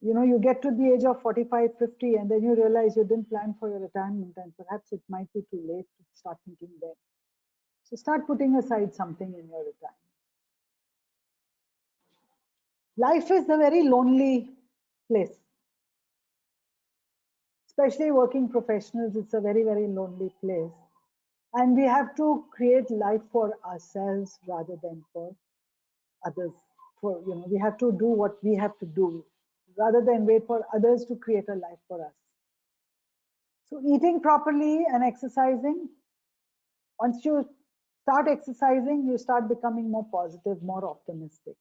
you get to the age of 45, 50, and then you realize you didn't plan for your retirement, and perhaps it might be too late to start thinking then. So start putting aside something in your retirement. Life is a very lonely place. Especially working professionals, it's a very, very lonely place. And we have to create life for ourselves rather than for others. We have to do what we have to do rather than wait for others to create a life for us. So eating properly and exercising, once you start exercising, you start becoming more positive, more optimistic.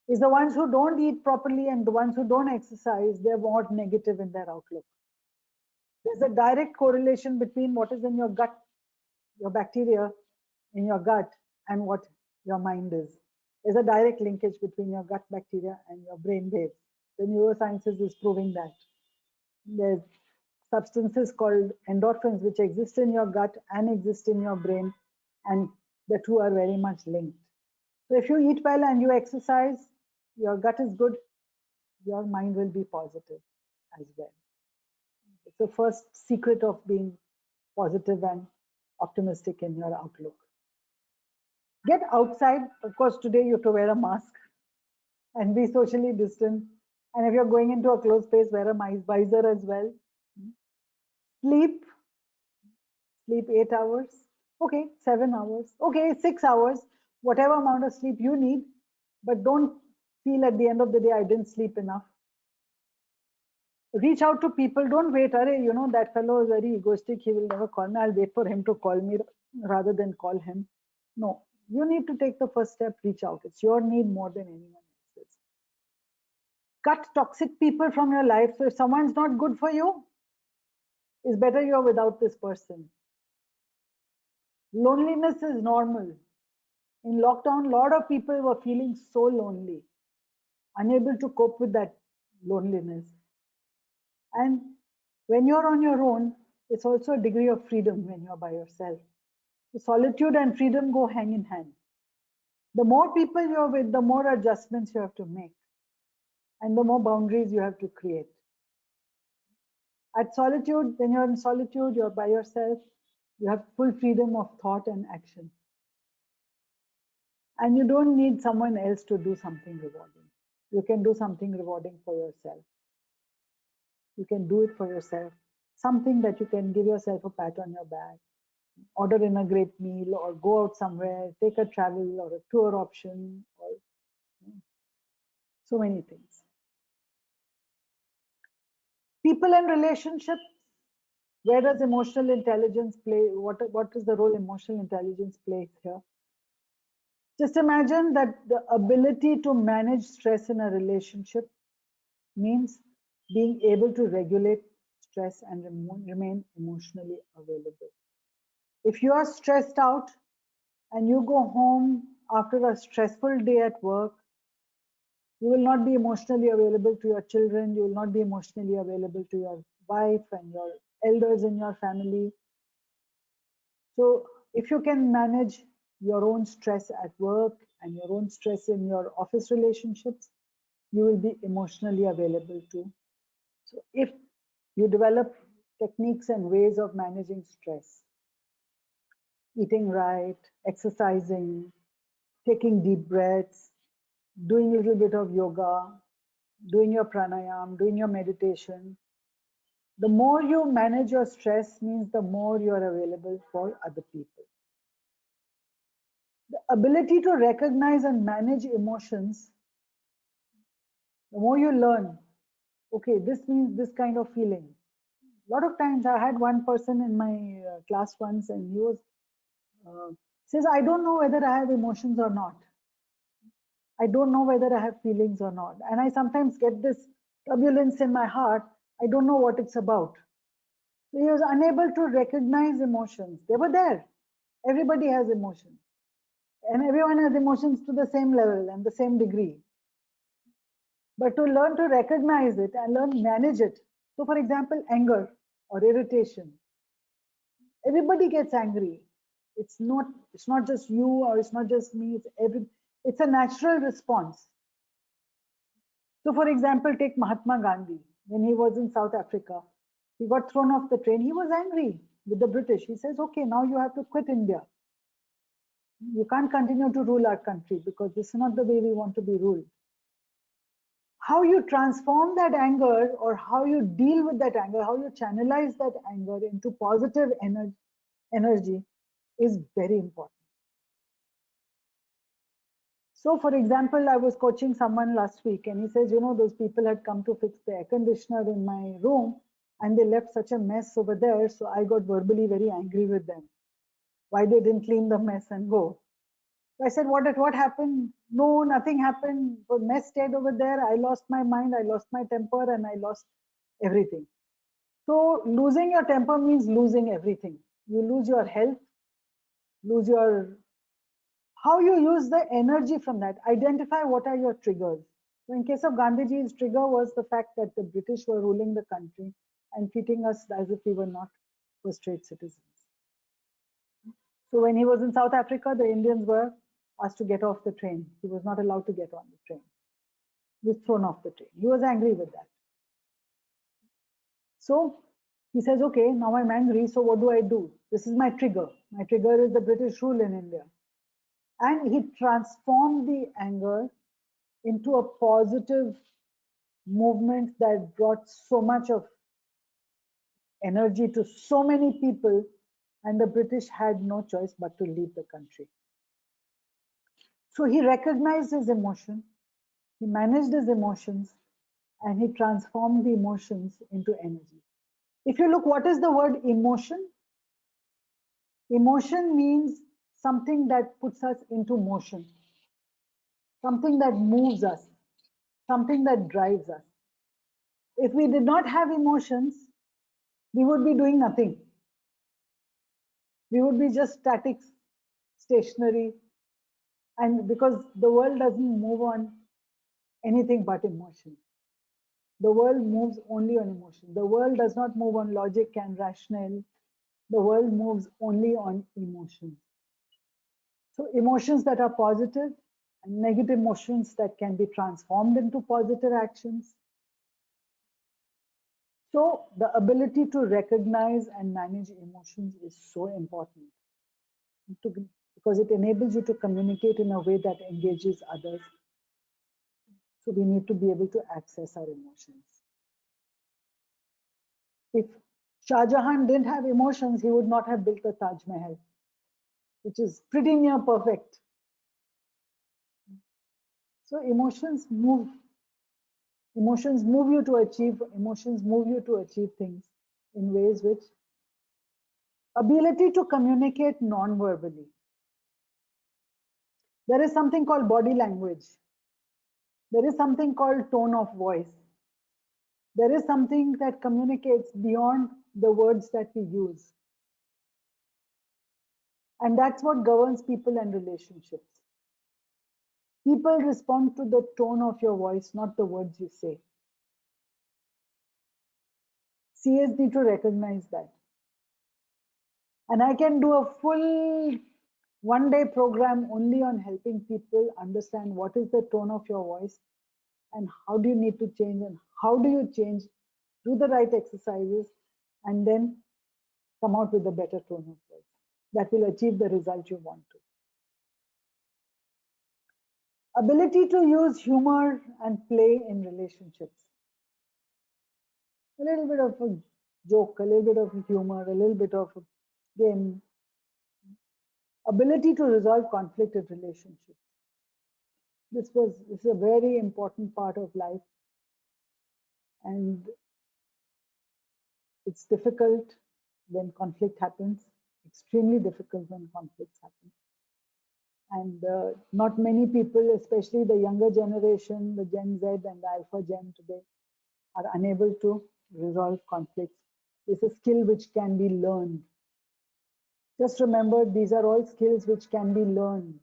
It's the ones who don't eat properly and the ones who don't exercise, they're more negative in their outlook. There's a direct correlation between what is in your gut, your bacteria in your gut, and what your mind is. There's a direct linkage between your gut bacteria and your brain waves. The neurosciences is proving that. There's substances called endorphins which exist in your gut and exist in your brain, and the two are very much linked. So if you eat well and you exercise, your gut is good, your mind will be positive as well. It's the first secret of being positive and optimistic in your outlook. Get outside. Of course, today you have to wear a mask and be socially distant. And if you're going into a closed space, wear a visor as well. Sleep 8 hours. Okay, 7 hours. Okay, 6 hours. Whatever amount of sleep you need, but don't feel at the end of the day, I didn't sleep enough. Reach out to people. Don't wait. That fellow is very egoistic. He will never call me. I'll wait for him to call me rather than call him. No, you need to take the first step. Reach out. It's your need more than anyone else's. Cut toxic people from your life. So if someone's not good for you, it's better you're without this person. Loneliness is normal. In lockdown, a lot of people were feeling so lonely, unable to cope with that loneliness. And when you're on your own, it's also a degree of freedom when you're by yourself. So solitude and freedom go hand in hand. The more people you're with, the more adjustments you have to make, and the more boundaries you have to create. At solitude, when you're in solitude, you're by yourself, you have full freedom of thought and action. And you don't need someone else to do something rewarding. You can do something rewarding for yourself. You can do it for yourself. Something that you can give yourself a pat on your back, order in a great meal, or go out somewhere, take a travel or a tour option, or so many things. People and relationships, where does emotional intelligence play? What is the role emotional intelligence plays here? Just imagine that the ability to manage stress in a relationship means being able to regulate stress and remain emotionally available. If you are stressed out and you go home after a stressful day at work, you will not be emotionally available to your children, you will not be emotionally available to your wife and your elders in your family. So if you can manage your own stress at work and your own stress in your office relationships, you will be emotionally available too. So if you develop techniques and ways of managing stress, eating right, exercising, taking deep breaths, doing a little bit of yoga, doing your pranayam, doing your meditation, the more you manage your stress means the more you are available for other people. The ability to recognize and manage emotions, the more you learn, okay, this means this kind of feeling. A lot of times I had one person in my class once, and he was says, I don't know whether I have emotions or not. I don't know whether I have feelings or not. And I sometimes get this turbulence in my heart. I don't know what it's about. So he was unable to recognize emotions. They were there. Everybody has emotions. And everyone has emotions to the same level and the same degree. But to learn to recognize it and learn to manage it. So for example, anger or irritation. Everybody gets angry. It's not just you or it's not just me. It's a natural response. So for example, take Mahatma Gandhi. When he was in South Africa, he got thrown off the train. He was angry with the British. He says, okay, now you have to quit India. You can't continue to rule our country because this is not the way we want to be ruled. How you transform that anger, or how you deal with that anger, how you channelize that anger into positive energy is very important. So for example, I was coaching someone last week and he says, you know, those people had come to fix the air conditioner in my room and they left such a mess over there. So I got verbally very angry with them. Why they didn't clean the mess and go. I said, what happened? No, nothing happened. The mess stayed over there. I lost my mind, I lost my temper, and I lost everything. So losing your temper means losing everything. You lose your health, lose your, how you use the energy from that. Identify what are your triggers. So in case of Gandhiji's trigger was the fact that the British were ruling the country and treating us as if we were not first-rate citizens. So when he was in South Africa, the Indians were asked to get off the train. He was not allowed to get on the train. He was thrown off the train. He was angry with that. So he says, okay, now I'm angry, so what do? This is my trigger. My trigger is the British rule in India. And he transformed the anger into a positive movement that brought so much of energy to so many people, and the British had no choice but to leave the country. So he recognized his emotion, he managed his emotions, and he transformed the emotions into energy. If you look, what is the word emotion? Emotion means something that puts us into motion, something that moves us, something that drives us. If we did not have emotions, we would be doing nothing. We would be just static, stationary, and because the world doesn't move on anything but emotion. The world moves only on emotion. The world does not move on logic and rationale. The world moves only on emotions. So emotions that are positive and negative emotions that can be transformed into positive actions. So the ability to recognize and manage emotions is so important because it enables you to communicate in a way that engages others. So we need to be able to access our emotions. If Shah Jahan didn't have emotions, he would not have built the Taj Mahal, which is pretty near perfect. So emotions move you to achieve, emotions move you to achieve things in ways which ability to communicate non-verbally. There is something called body language. There is something called tone of voice. There is something that communicates beyond the words that we use. And that's what governs people and relationships. People respond to the tone of your voice, not the words you say. CS need to recognize that. And I can do a full one-day program only on helping people understand what is the tone of your voice and how do you need to change and how do you change, do the right exercises, and then come out with a better tone of voice that will achieve the result you want to. Ability to use humor and play in relationships. A little bit of a joke, a little bit of humor, a little bit of a game. Ability to resolve conflict in relationships. This is a very important part of life, and it's difficult when conflict happens, extremely difficult when conflicts happen. And not many people, especially the younger generation, the Gen Z and the Alpha Gen today, are unable to resolve conflicts. It's a skill which can be learned. Just remember, these are all skills which can be learned.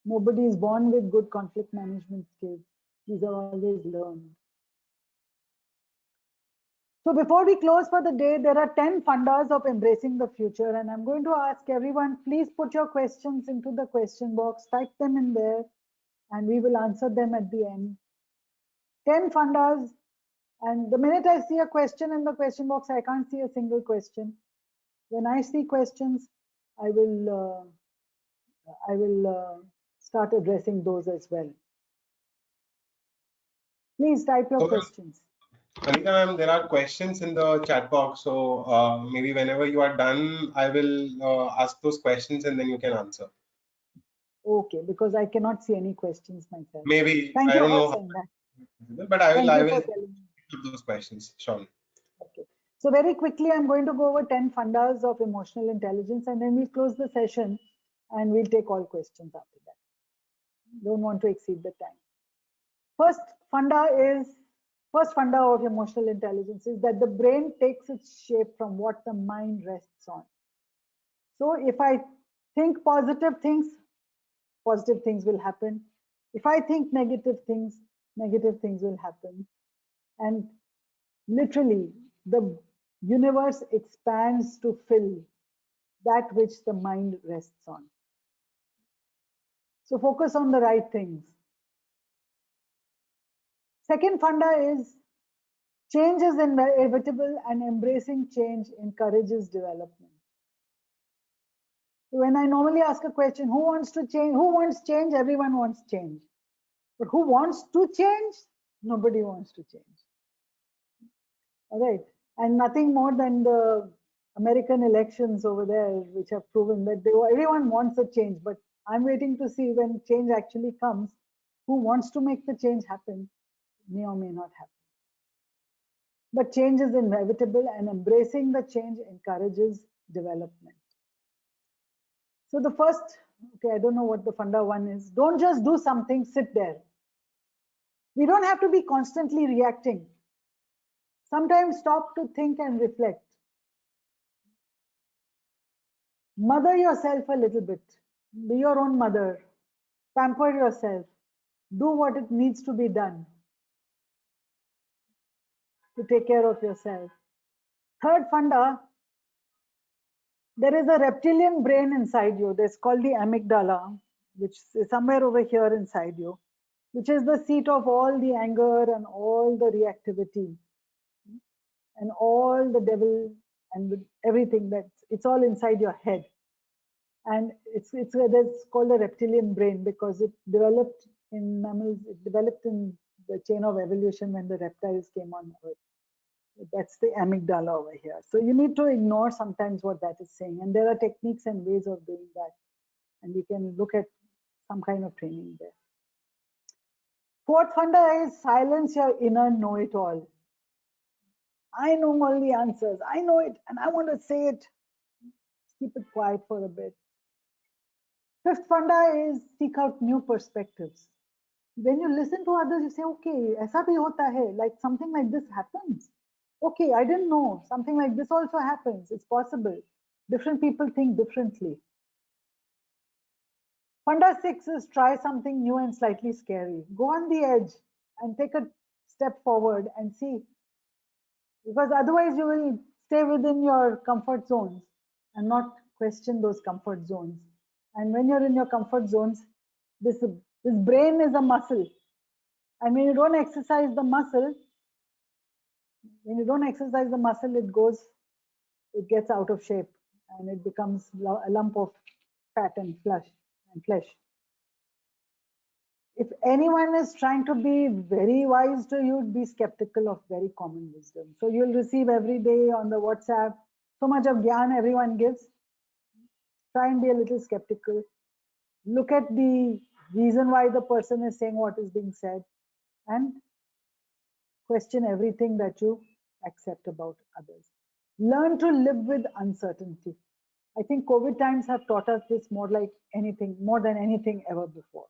Nobody is born with good conflict management skills. These are always learned. So before we close for the day, there are 10 fundas of embracing the future. And I'm going to ask everyone, please put your questions into the question box, type them in there, and we will answer them at the end. 10 fundas. And the minute I see a question in the question box, I can't see a single question. When I see questions, I will start addressing those as well. Please type your questions. Anita ma'am, there are questions in the chat box, so maybe whenever you are done, I will ask those questions and then you can answer. Okay, because I cannot see any questions myself. Maybe Thank I you don't for know, saying that. but I will Thank you for telling me. put those questions, Sean. Okay. So very quickly, I'm going to go over 10 fundas of emotional intelligence, and then we'll close the session and we'll take all questions after that. Don't want to exceed the time. First funda of emotional intelligence is that the brain takes its shape from what the mind rests on. So if I think positive things will happen. If I think negative things will happen. And literally, the universe expands to fill that which the mind rests on. So focus on the right things. Second funda is change is inevitable and embracing change encourages development. When I normally ask a question, who wants to change? Who wants change? Everyone wants change. But who wants to change? Nobody wants to change. All right. And nothing more than the American elections over there, which have proven that everyone wants a change. But I'm waiting to see when change actually comes, who wants to make the change happen, may or may not happen. But change is inevitable and embracing the change encourages development. So the first, okay, I don't know what the funda one is. Don't just do something, sit there. We don't have to be constantly reacting. Sometimes stop to think and reflect. Mother yourself a little bit. Be your own mother. Pamper yourself. Do what it needs to be done to take care of yourself. Third funda, there is a reptilian brain inside you. That's called the amygdala, which is somewhere over here inside you, which is the seat of all the anger and all the reactivity and all the devil and everything. It's all inside your head. And it's called the reptilian brain because it developed in mammals, it developed in the chain of evolution when the reptiles came on Earth. That's the amygdala over here. So you need to ignore sometimes what that is saying. And there are techniques and ways of doing that. And we can look at some kind of training there. Fourth funda is silence your inner know-it-all. I know all the answers. I know it and I want to say it. Keep it quiet for a bit. Fifth funda is seek out new perspectives. When you listen to others, you say, okay, aisa bhi hota hai, like something like this happens. Okay, I didn't know, something like this also happens. It's possible. Different people think differently. Funda 6 is try something new and slightly scary. Go on the edge and take a step forward and see. Because otherwise you will stay within your comfort zones and not question those comfort zones. And when you're in your comfort zones, this brain is a muscle. And when you don't exercise the muscle, it gets out of shape and it becomes a lump of fat and flesh. If anyone is trying to be very wise to you, be skeptical of very common wisdom. So you'll receive every day on the WhatsApp so much of gyan everyone gives. Try and be a little skeptical. Look at the reason why the person is saying what is being said and question everything that you accept about others. Learn to live with uncertainty. I think COVID times have taught us this more than anything ever before.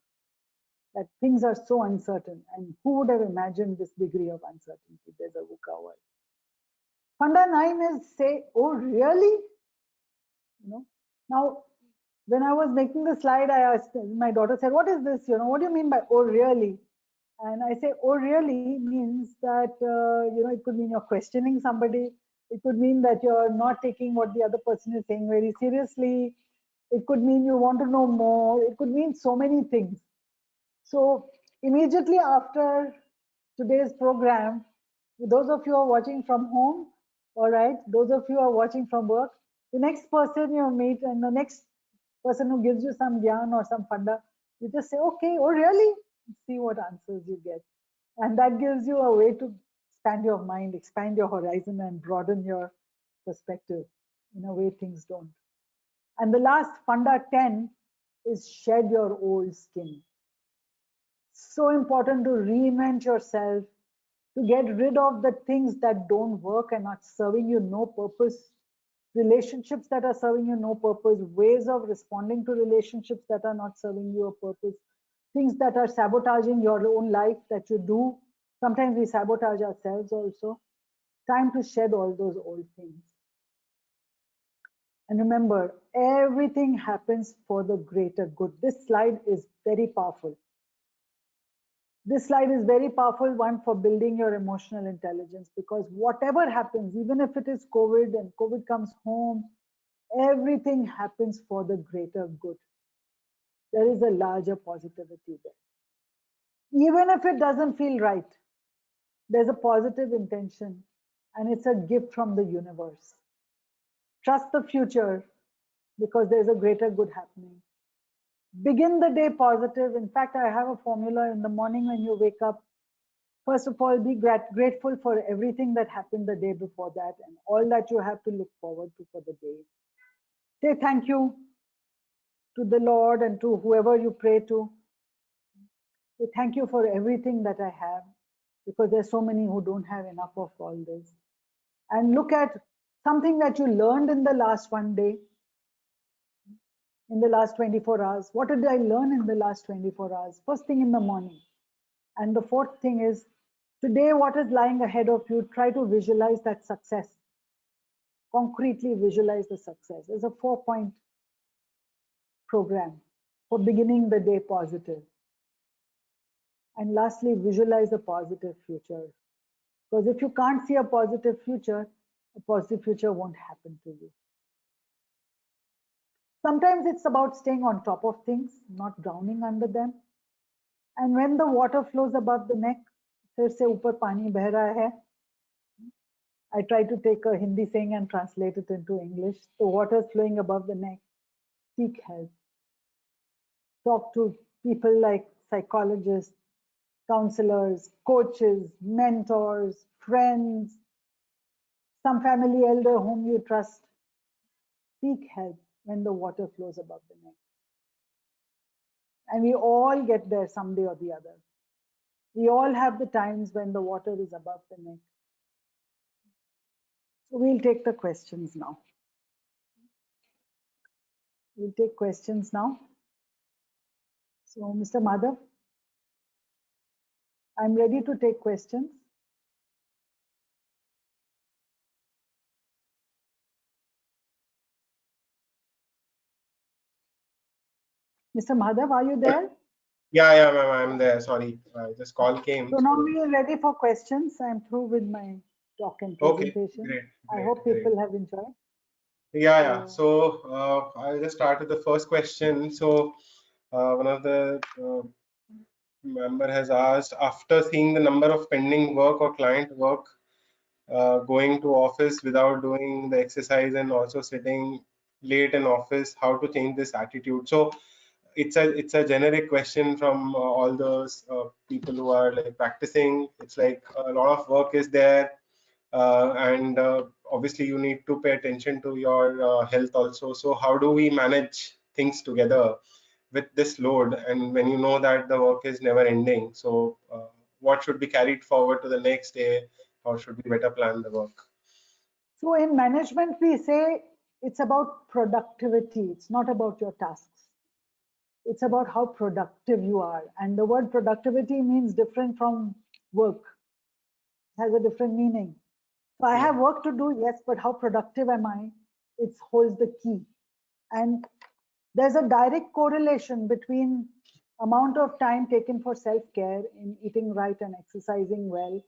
That things are so uncertain, and who would have imagined this degree of uncertainty? There's a VUCA word. Funda 9 is say, oh really? Now when I was making the slide, I asked, my daughter said, what is this? What do you mean by oh really? And I say, oh really means that, it could mean you're questioning somebody. It could mean that you're not taking what the other person is saying very seriously. It could mean you want to know more. It could mean so many things. So immediately after today's program, those of you who are watching from home, all right, those of you who are watching from work, the next person you meet and the next person who gives you some gyan or some funda, you just say, okay, oh really? See what answers you get. And that gives you a way to expand your mind, expand your horizon and broaden your perspective in a way things don't. And the last funda 10 is shed your old skin. So important to reinvent yourself, to get rid of the things that don't work and not serving you no purpose, relationships that are serving you no purpose, ways of responding to relationships that are not serving you a purpose, things that are sabotaging your own life that you do. Sometimes we sabotage ourselves also. Time to shed all those old things. And remember, everything happens for the greater good. This slide is very powerful. This slide is very powerful one for building your emotional intelligence, because whatever happens, even if it is COVID and COVID comes home, everything happens for the greater good. There is a larger positivity there. Even if it doesn't feel right, there's a positive intention and it's a gift from the universe. Trust the future because there's a greater good happening. Begin the day positive. In fact, I have a formula in the morning when you wake up. First of all, be grateful for everything that happened the day before that and all that you have to look forward to for the day. Say thank you to the Lord and to whoever you pray to. Say thank you for everything that I have, because there's so many who don't have enough of all this. And look at something that you learned in the last one day, in the last 24 hours. What did I learn in the last 24 hours? First thing in the morning. And the fourth thing is, today, what is lying ahead of you, try to visualize that success. Concretely visualize the success. There's a 4-point program for beginning the day positive. And lastly, visualize a positive future. Because if you can't see a positive future won't happen to you. Sometimes it's about staying on top of things, not drowning under them. And when the water flows above the neck, फिर से ऊपर पानी बह रहा है. I try to take a Hindi saying and translate it into English. The water is flowing above the neck. Seek help. Talk to people like psychologists, counselors, coaches, mentors, friends, some family elder whom you trust. Seek help when the water flows above the neck. And we all get there someday or the other. We all have the times when the water is above the neck. So we'll take the questions now. We'll take questions now. So Mr. Madhav, I'm ready to take questions. Mr. Madhav, are you there? Yeah, ma'am, I'm there. Sorry, this call came. So now we are ready for questions. I'm through with my talk and Okay, presentation. great. I hope people have enjoyed. Yeah. So I'll just start with the first question. So one of the member has asked, after seeing the number of pending work or client work, going to office without doing the exercise and also sitting late in office, how to change this attitude? So it's a generic question from all those people who are like practicing. It's like a lot of work is there, and obviously you need to pay attention to your health also. So how do we manage things together with this load, and when you know that the work is never ending? So what should be carried forward to the next day? How should we better plan the work? So in management, we say it's about productivity. It's not about your tasks. It's about how productive you are. And the word productivity means different from work. It has a different meaning. So I have work to do, yes, but how productive am I? It holds the key. And there's a direct correlation between amount of time taken for self-care in eating right and exercising well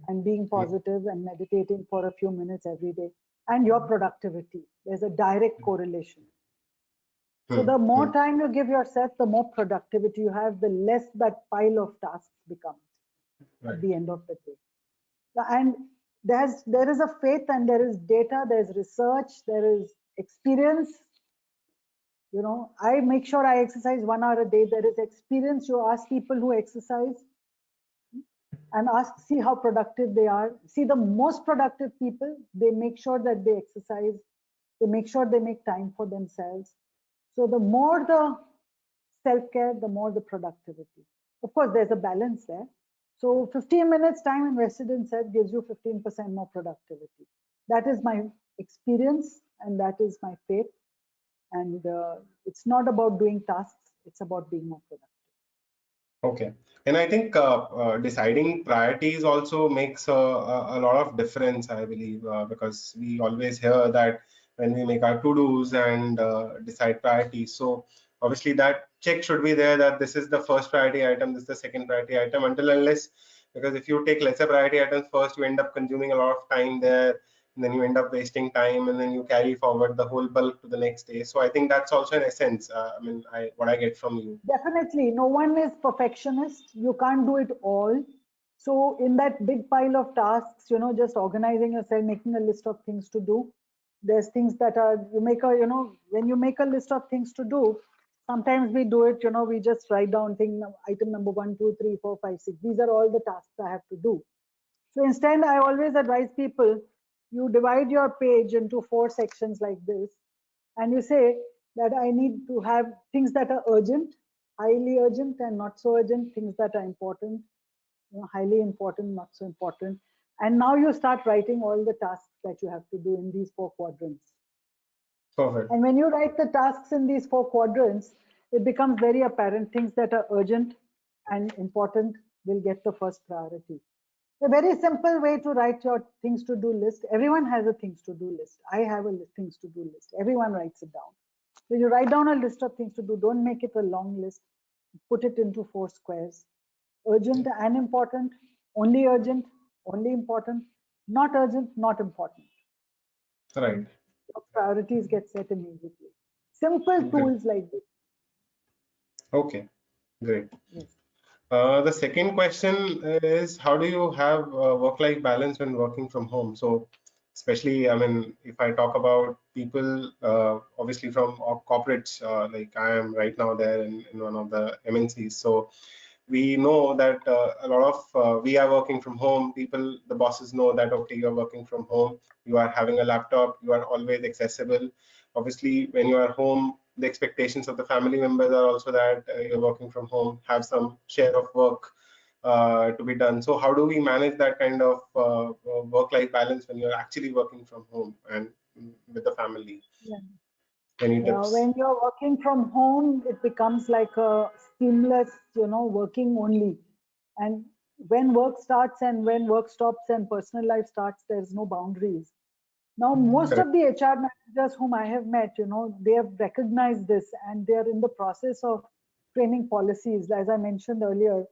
and being positive and meditating for a few minutes every day and your productivity. There's a direct correlation. So the more time you give yourself, the more productivity you have, the less that pile of tasks becomes at the end of the day. And there is a faith and there is data, there's research, there is experience. You know, I make sure I exercise 1 hour a day. There is experience. You ask people who exercise and see how productive they are. See, the most productive people, they make sure that they exercise. They make sure they make time for themselves. So the more the self-care, the more the productivity. Of course, there's a balance there. So 15 minutes time invested in self gives you 15% more productivity. That is my experience and that is my faith. And it's not about doing tasks, it's about being more productive. Okay. And I think deciding priorities also makes a lot of difference, I believe, because we always hear that when we make our to-dos and decide priorities. So obviously that check should be there that this is the first priority item, this is the second priority item, until unless, because if you take lesser priority items first, you end up consuming a lot of time there, and then you end up wasting time, and then you carry forward the whole bulk to the next day. So I think that's also an essence. I mean, what I get from you. Definitely, no one is perfectionist. You can't do it all. So in that big pile of tasks, you know, just organizing yourself, making a list of things to do. There's things that are, you make a, you know, when you make a list of things to do, sometimes we do it, you know, we just write down item number 1, 2, 3, 4, 5, 6. These are all the tasks I have to do. So instead, I always advise people, you divide your page into 4 sections like this, and you say that I need to have things that are urgent, highly urgent, and not so urgent, things that are important, you know, highly important, not so important. And now you start writing all the tasks that you have to do in these 4 quadrants. Perfect. And when you write the tasks in these 4 quadrants, it becomes very apparent things that are urgent and important will get the first priority. A very simple way to write your things to do list. Everyone has a things to do list. I have a things to do list. Everyone writes it down. So you write down a list of things to do. Don't make it a long list. Put it into 4 squares. Urgent and important, only important, not urgent, not important. Right. Your priorities get set immediately. Simple Great. tools like this. Okay, great. Yes. The second question is, how do you have work-life balance when working from home? So, especially, I mean, if I talk about people, obviously from corporates, like I am right now there in one of the MNCs. So, we know that a lot of we are working from home. People, the bosses know that, okay, you are working from home, you are having a laptop, you are always accessible. Obviously, when you are home, the expectations of the family members are also that you're working from home, have some share of work to be done. So how do we manage that kind of work-life balance when you're actually working from home and with the family? Yeah. Any tips? When you're working from home, it becomes like a seamless, working only. And when work starts and when work stops and personal life starts, there's no boundaries. Now, most Correct. of the HR managers whom I have met, they have recognized this and they're in the process of framing policies. As I mentioned earlier,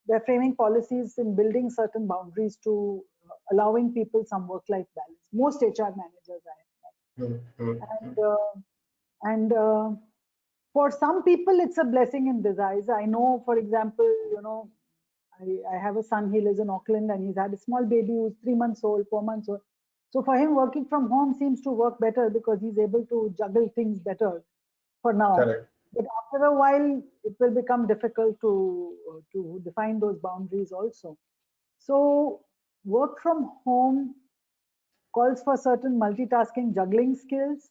they're framing policies in building certain boundaries to allowing people some work-life balance. Most HR managers I have met. And for some people, it's a blessing in disguise. I know, for example, I have a son, he lives in Auckland and he's had a small baby who's 3 months old, 4 months old. So for him, working from home seems to work better because he's able to juggle things better for now. Correct. But after a while, it will become difficult to define those boundaries also. So work from home calls for certain multitasking, juggling skills.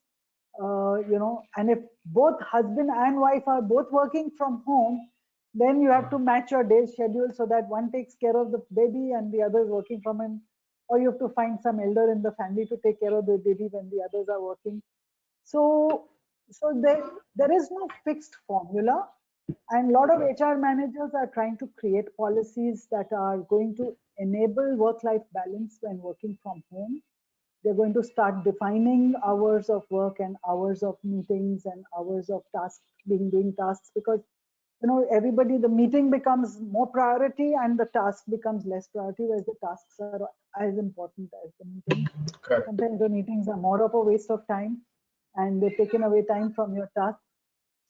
And if both husband and wife are both working from home, then you have to match your day schedule so that one takes care of the baby and the other is working from home, or you have to find some elder in the family to take care of the baby when the others are working. So there is no fixed formula, and a lot of HR managers are trying to create policies that are going to enable work-life balance when working from home. They're going to start defining hours of work and hours of meetings and hours of tasks doing tasks, because everybody, the meeting becomes more priority and the task becomes less priority, whereas the tasks are as important as the meeting. Correct. Sometimes the meetings are more of a waste of time and they've taken away time from your task.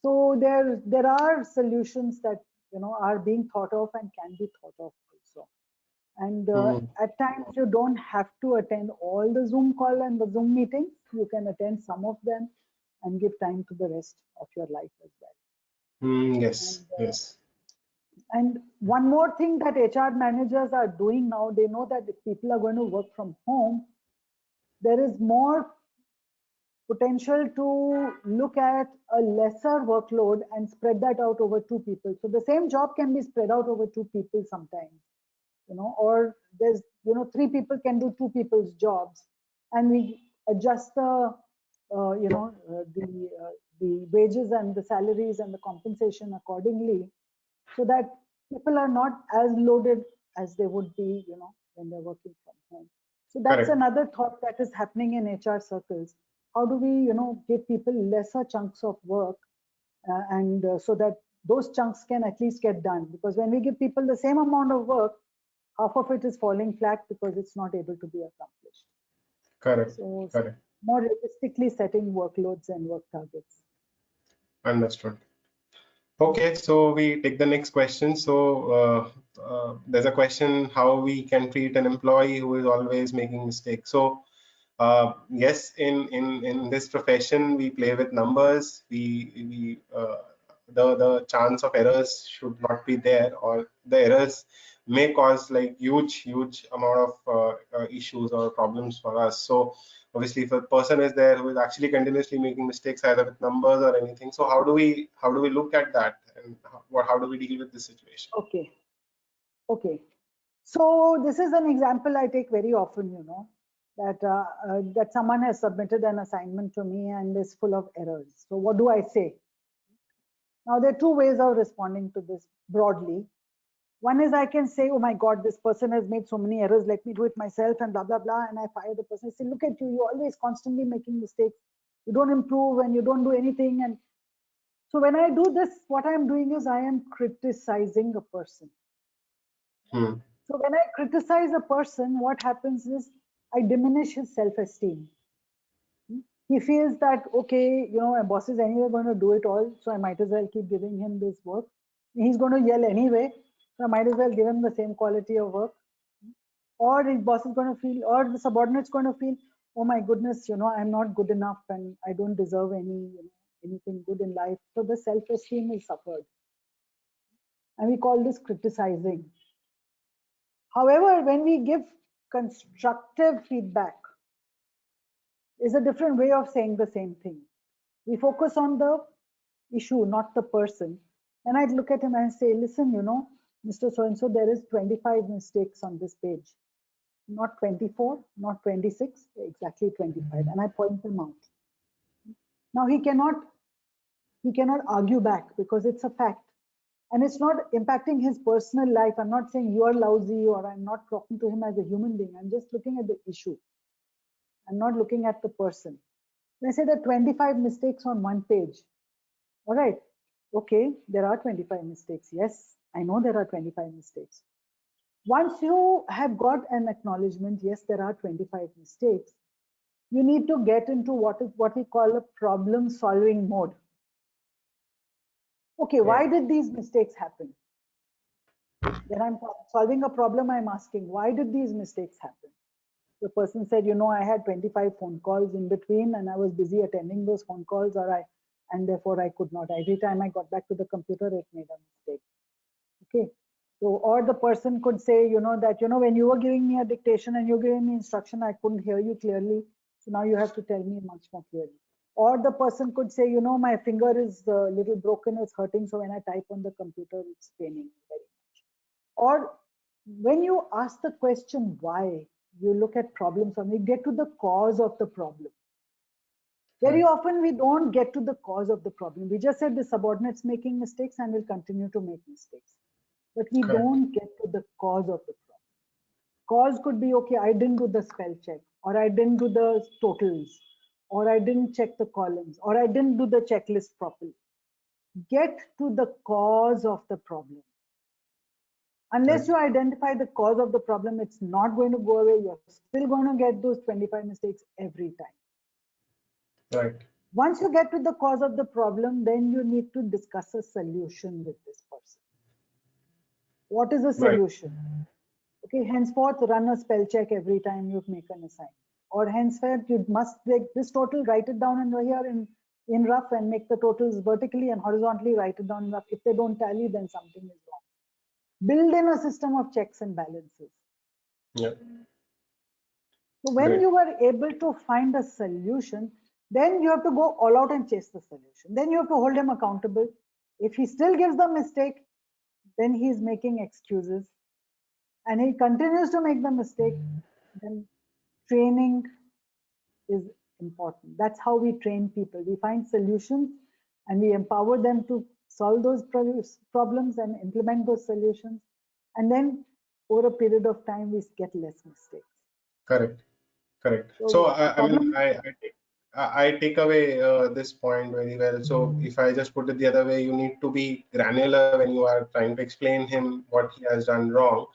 So there are solutions that are being thought of and can be thought of also. And at times you don't have to attend all the Zoom call and the Zoom meetings. You can attend some of them and give time to the rest of your life as well. Yes, yes. And one more thing that HR managers are doing now, they know that if people are going to work from home, there is more potential to look at a lesser workload and spread that out over 2 people. So the same job can be spread out over 2 people sometimes, or there's, 3 people can do 2 people's jobs, and we adjust the, the wages and the salaries and the compensation accordingly, so that people are not as loaded as they would be, when they're working from home. So that's Correct. another thought that is happening in HR circles. How do we, give people lesser chunks of work, and so that those chunks can at least get done? Because when we give people the same amount of work, half of it is falling flat because it's not able to be accomplished. Correct. So Correct. more realistically setting workloads and work targets. Understood. Okay, so we take the next question. So there's a question how we can treat an employee who is always making mistakes. So yes, in this profession we play with numbers. The chance of errors should not be there, or the errors may cause like huge amount of issues or problems for us. So obviously, if a person is there who is actually continuously making mistakes either with numbers or anything, so how do we look at that, and how do we deal with this situation? Okay. So this is an example I take very often, that someone has submitted an assignment to me and is full of errors. So what do I say? Now there are 2 ways of responding to this broadly. One is I can say, oh my God, this person has made so many errors, let me do it myself and blah, blah, blah. And I fire the person. I say, look at you, you're always constantly making mistakes. You don't improve and you don't do anything. And so when I do this, what I'm doing is I am criticizing a person. So when I criticize a person, what happens is I diminish his self-esteem. He feels that, okay, you know, my boss is anyway going to do it all, so I might as well keep giving him this work. He's going to yell anyway, so I might as well give him the same quality of work. Or his boss is going to feel, or the subordinate's going to feel, oh my goodness, you know, I'm not good enough and I don't deserve anything good in life. So the self-esteem is suffered. And we call this criticizing. However, when we give constructive feedback, is a different way of saying the same thing. We focus on the issue, not the person. And I'd look at him and say, listen, you know, Mr. So-and-so, there is 25 mistakes on this page. Not 24, not 26, exactly 25. And I point them out. Now he cannot argue back because it's a fact. And it's not impacting his personal life. I'm not saying you are lousy or I'm not talking to him as a human being. I'm just looking at the issue. I'm not looking at the person. When I say there are 25 mistakes on one page, all right, okay, there are 25 mistakes. Yes, I know there are 25 mistakes. Once you have got an acknowledgement, yes, there are 25 mistakes, you need to get into what we call a problem solving mode. Okay, why did these mistakes happen? When I'm solving a problem, I'm asking, why did these mistakes happen? The person said, you know, I had 25 phone calls in between and I was busy attending those phone calls, and therefore I could not. Every time I got back to the computer, it made a mistake. Okay. So, or the person could say, you know, that, you know, when you were giving me a dictation and you're giving me instruction, I couldn't hear you clearly. So now you have to tell me much more clearly. Or the person could say, you know, my finger is a little broken, it's hurting. So when I type on the computer, it's paining very much. Or when you ask the question, why, you look at problems and you get to the cause of the problem. Very often we don't get to the cause of the problem. We just said the subordinate's making mistakes and will continue to make mistakes. But we don't get to the cause of the problem. Cause could be, okay, I didn't do the spell check, or I didn't do the totals, or I didn't check the columns, or I didn't do the checklist properly. Get to the cause of the problem. Unless you identify the cause of the problem, it's not going to go away. You're still going to get those 25 mistakes every time. Right. Once you get to the cause of the problem, then you need to discuss a solution with this person. What is the solution? Right. Okay, henceforth, run a spell check every time you make an assignment. Or henceforth, you must take this total, write it down here in rough and make the totals vertically and horizontally, write it down in rough. If they don't tally, then something is wrong. Build in a system of checks and balances. Yeah. So when you are able to find a solution, then you have to go all out and chase the solution. Then you have to hold him accountable. If he still gives the mistake, then he is making excuses and he continues to make the mistake, then training is important. That's how we train people. We find solutions and we empower them to solve those problems and implement those solutions. And then over a period of time, we get less mistakes. Correct. Correct. So I take away this point very well. So if I just put it the other way, you need to be granular when you are trying to explain him what he has done wrong.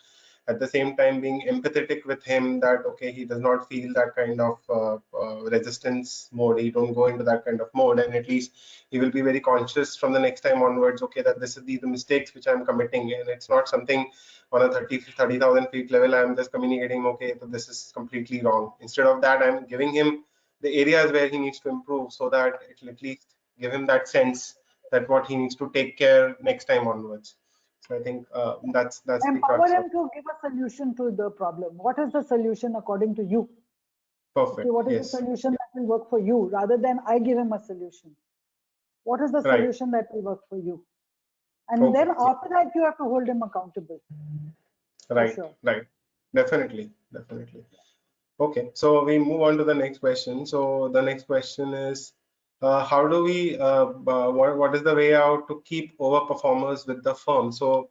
At the same time, being empathetic with him, that okay, he does not feel that kind of resistance mode. He don't go into that kind of mode, and at least he will be very conscious from the next time onwards. Okay, that this is the mistakes which I'm committing, and it's not something on a 30,000 feet level. I'm just communicating, okay, so this is completely wrong. Instead of that, I'm giving him the areas where he needs to improve, so that it will at least give him that sense that what he needs to take care next time onwards. So I think that's empower him to give a solution to the problem. What is the solution according to you? Perfect. Okay, what is the solution that will work for you, rather than I give him a solution? What is the solution that will work for you? And then after that, you have to hold him accountable. Right. Sure. Right. Definitely. Definitely. Okay. So we move on to the next question. So the next question is, how do we, what is the way out to keep overperformers with the firm? So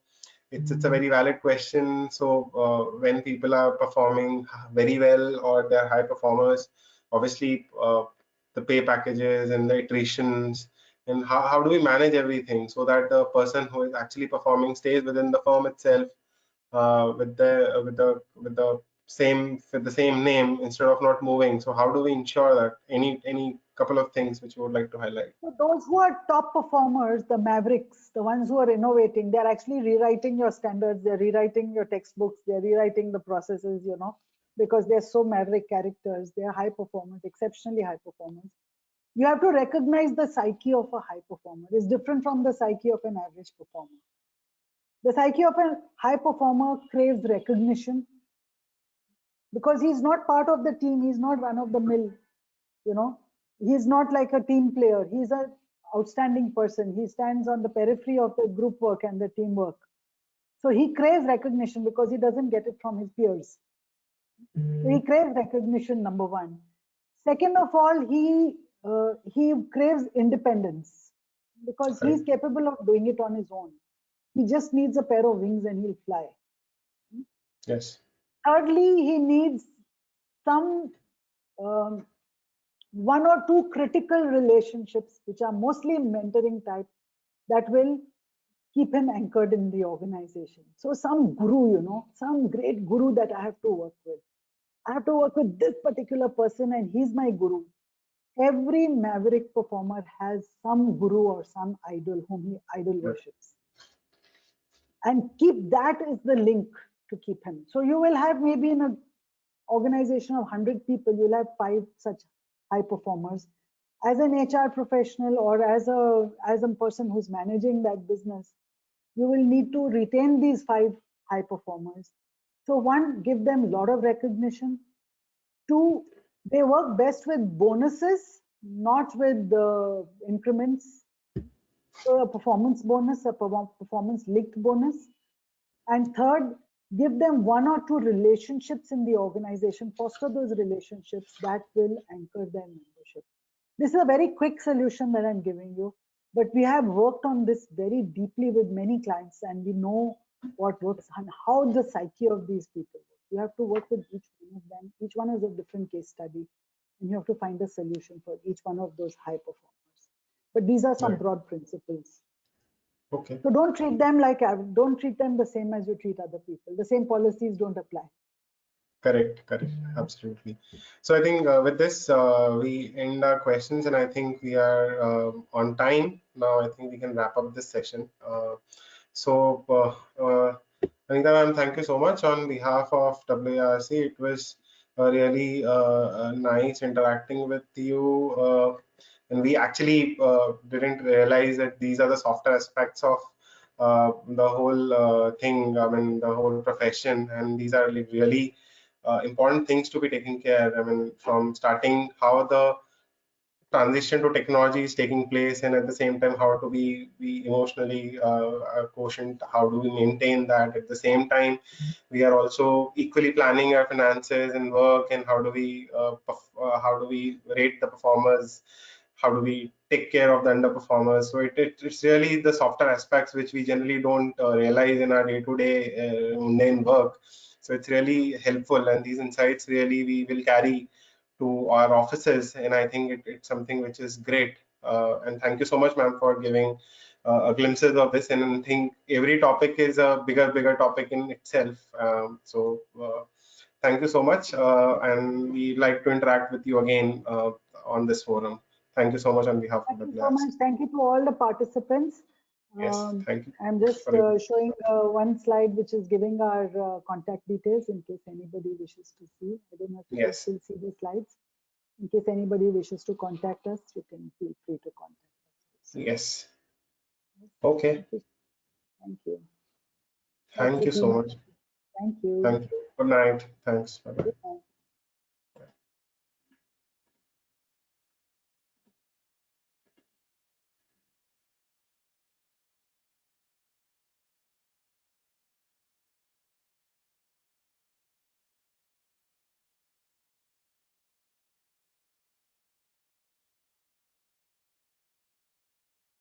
it's a very valid question. So when people are performing very well or they're high performers, obviously the pay packages and the iterations, and how do we manage everything so that the person who is actually performing stays within the firm itself, with the same name instead of not moving. So how do we ensure that? Any couple of things which you would like to highlight? So those who are top performers, the mavericks, the ones who are innovating, they're actually rewriting your standards, they're rewriting your textbooks, they're rewriting the processes, you know, because they're so maverick characters, they're high performers, exceptionally high performers. You have to recognize the psyche of a high performer. It's different from the psyche of an average performer. The psyche of a high performer craves recognition because he's not part of the team, he's not run of the mill, you know. He's not like a team player. He's an outstanding person. He stands on the periphery of the group work and the teamwork. So he craves recognition because he doesn't get it from his peers. So he craves recognition, number one. Second of all, he craves independence because he's capable of doing it on his own. He just needs a pair of wings and he'll fly. Yes. Thirdly, he needs some one or two critical relationships, which are mostly mentoring type, that will keep him anchored in the organization. So some guru, you know, some great guru that I have to work with. I have to work with this particular person and he's my guru. Every maverick performer has some guru or some idol whom he idol worships. And keep that is the link to keep him. So you will have maybe in an organization of 100 people, you'll have 5 such high performers. As an HR professional or as a person who's managing that business, you will need to retain these 5 high performers. So one, give them a lot of recognition. 2, they work best with bonuses, not with increments. So a performance bonus, a performance linked bonus. And third, give them 1 or 2 relationships in the organization, foster those relationships that will anchor their membership. This is a very quick solution that I'm giving you, but we have worked on this very deeply with many clients and we know what works and how the psyche of these people work. You have to work with each one of them. Each one is a different case study and you have to find a solution for each one of those high performers. But these are some broad principles. Okay. So don't treat them the same as you treat other people. The same policies don't apply. Correct, absolutely. So I think with this, we end our questions and I think we are on time. Now I think we can wrap up this session. Anita ma'am, thank you so much on behalf of WRC. It was really nice interacting with you. And we actually didn't realize that these are the softer aspects of the whole thing, I mean, the whole profession. And these are like really important things to be taken care. I mean, from starting how the transition to technology is taking place, and at the same time how to be emotionally quotient, how do we maintain that. At the same time, we are also equally planning our finances and work, and how do we rate the performers, how do we take care of the underperformers. So it's really the softer aspects which we generally don't realize in our day-to-day mundane work. So it's really helpful, and these insights really we will carry to our offices, and I think it's something which is great. And thank you so much, ma'am, for giving a glimpses of this. And I think every topic is a bigger topic in itself. Thank you so much, and we'd like to interact with you again on this forum. Thank you so much on behalf of the class. Thank you so much. Thank you to all the participants. Yes, thank you. I'm just showing one slide which is giving our contact details in case anybody wishes to see. I don't know if you can still see the slides. In case anybody wishes to contact us, you can feel free to contact us. Yes. Okay. Thank you. Thank you so much. Thank you. Thank you. Good night. Thanks. Bye-bye. Good night.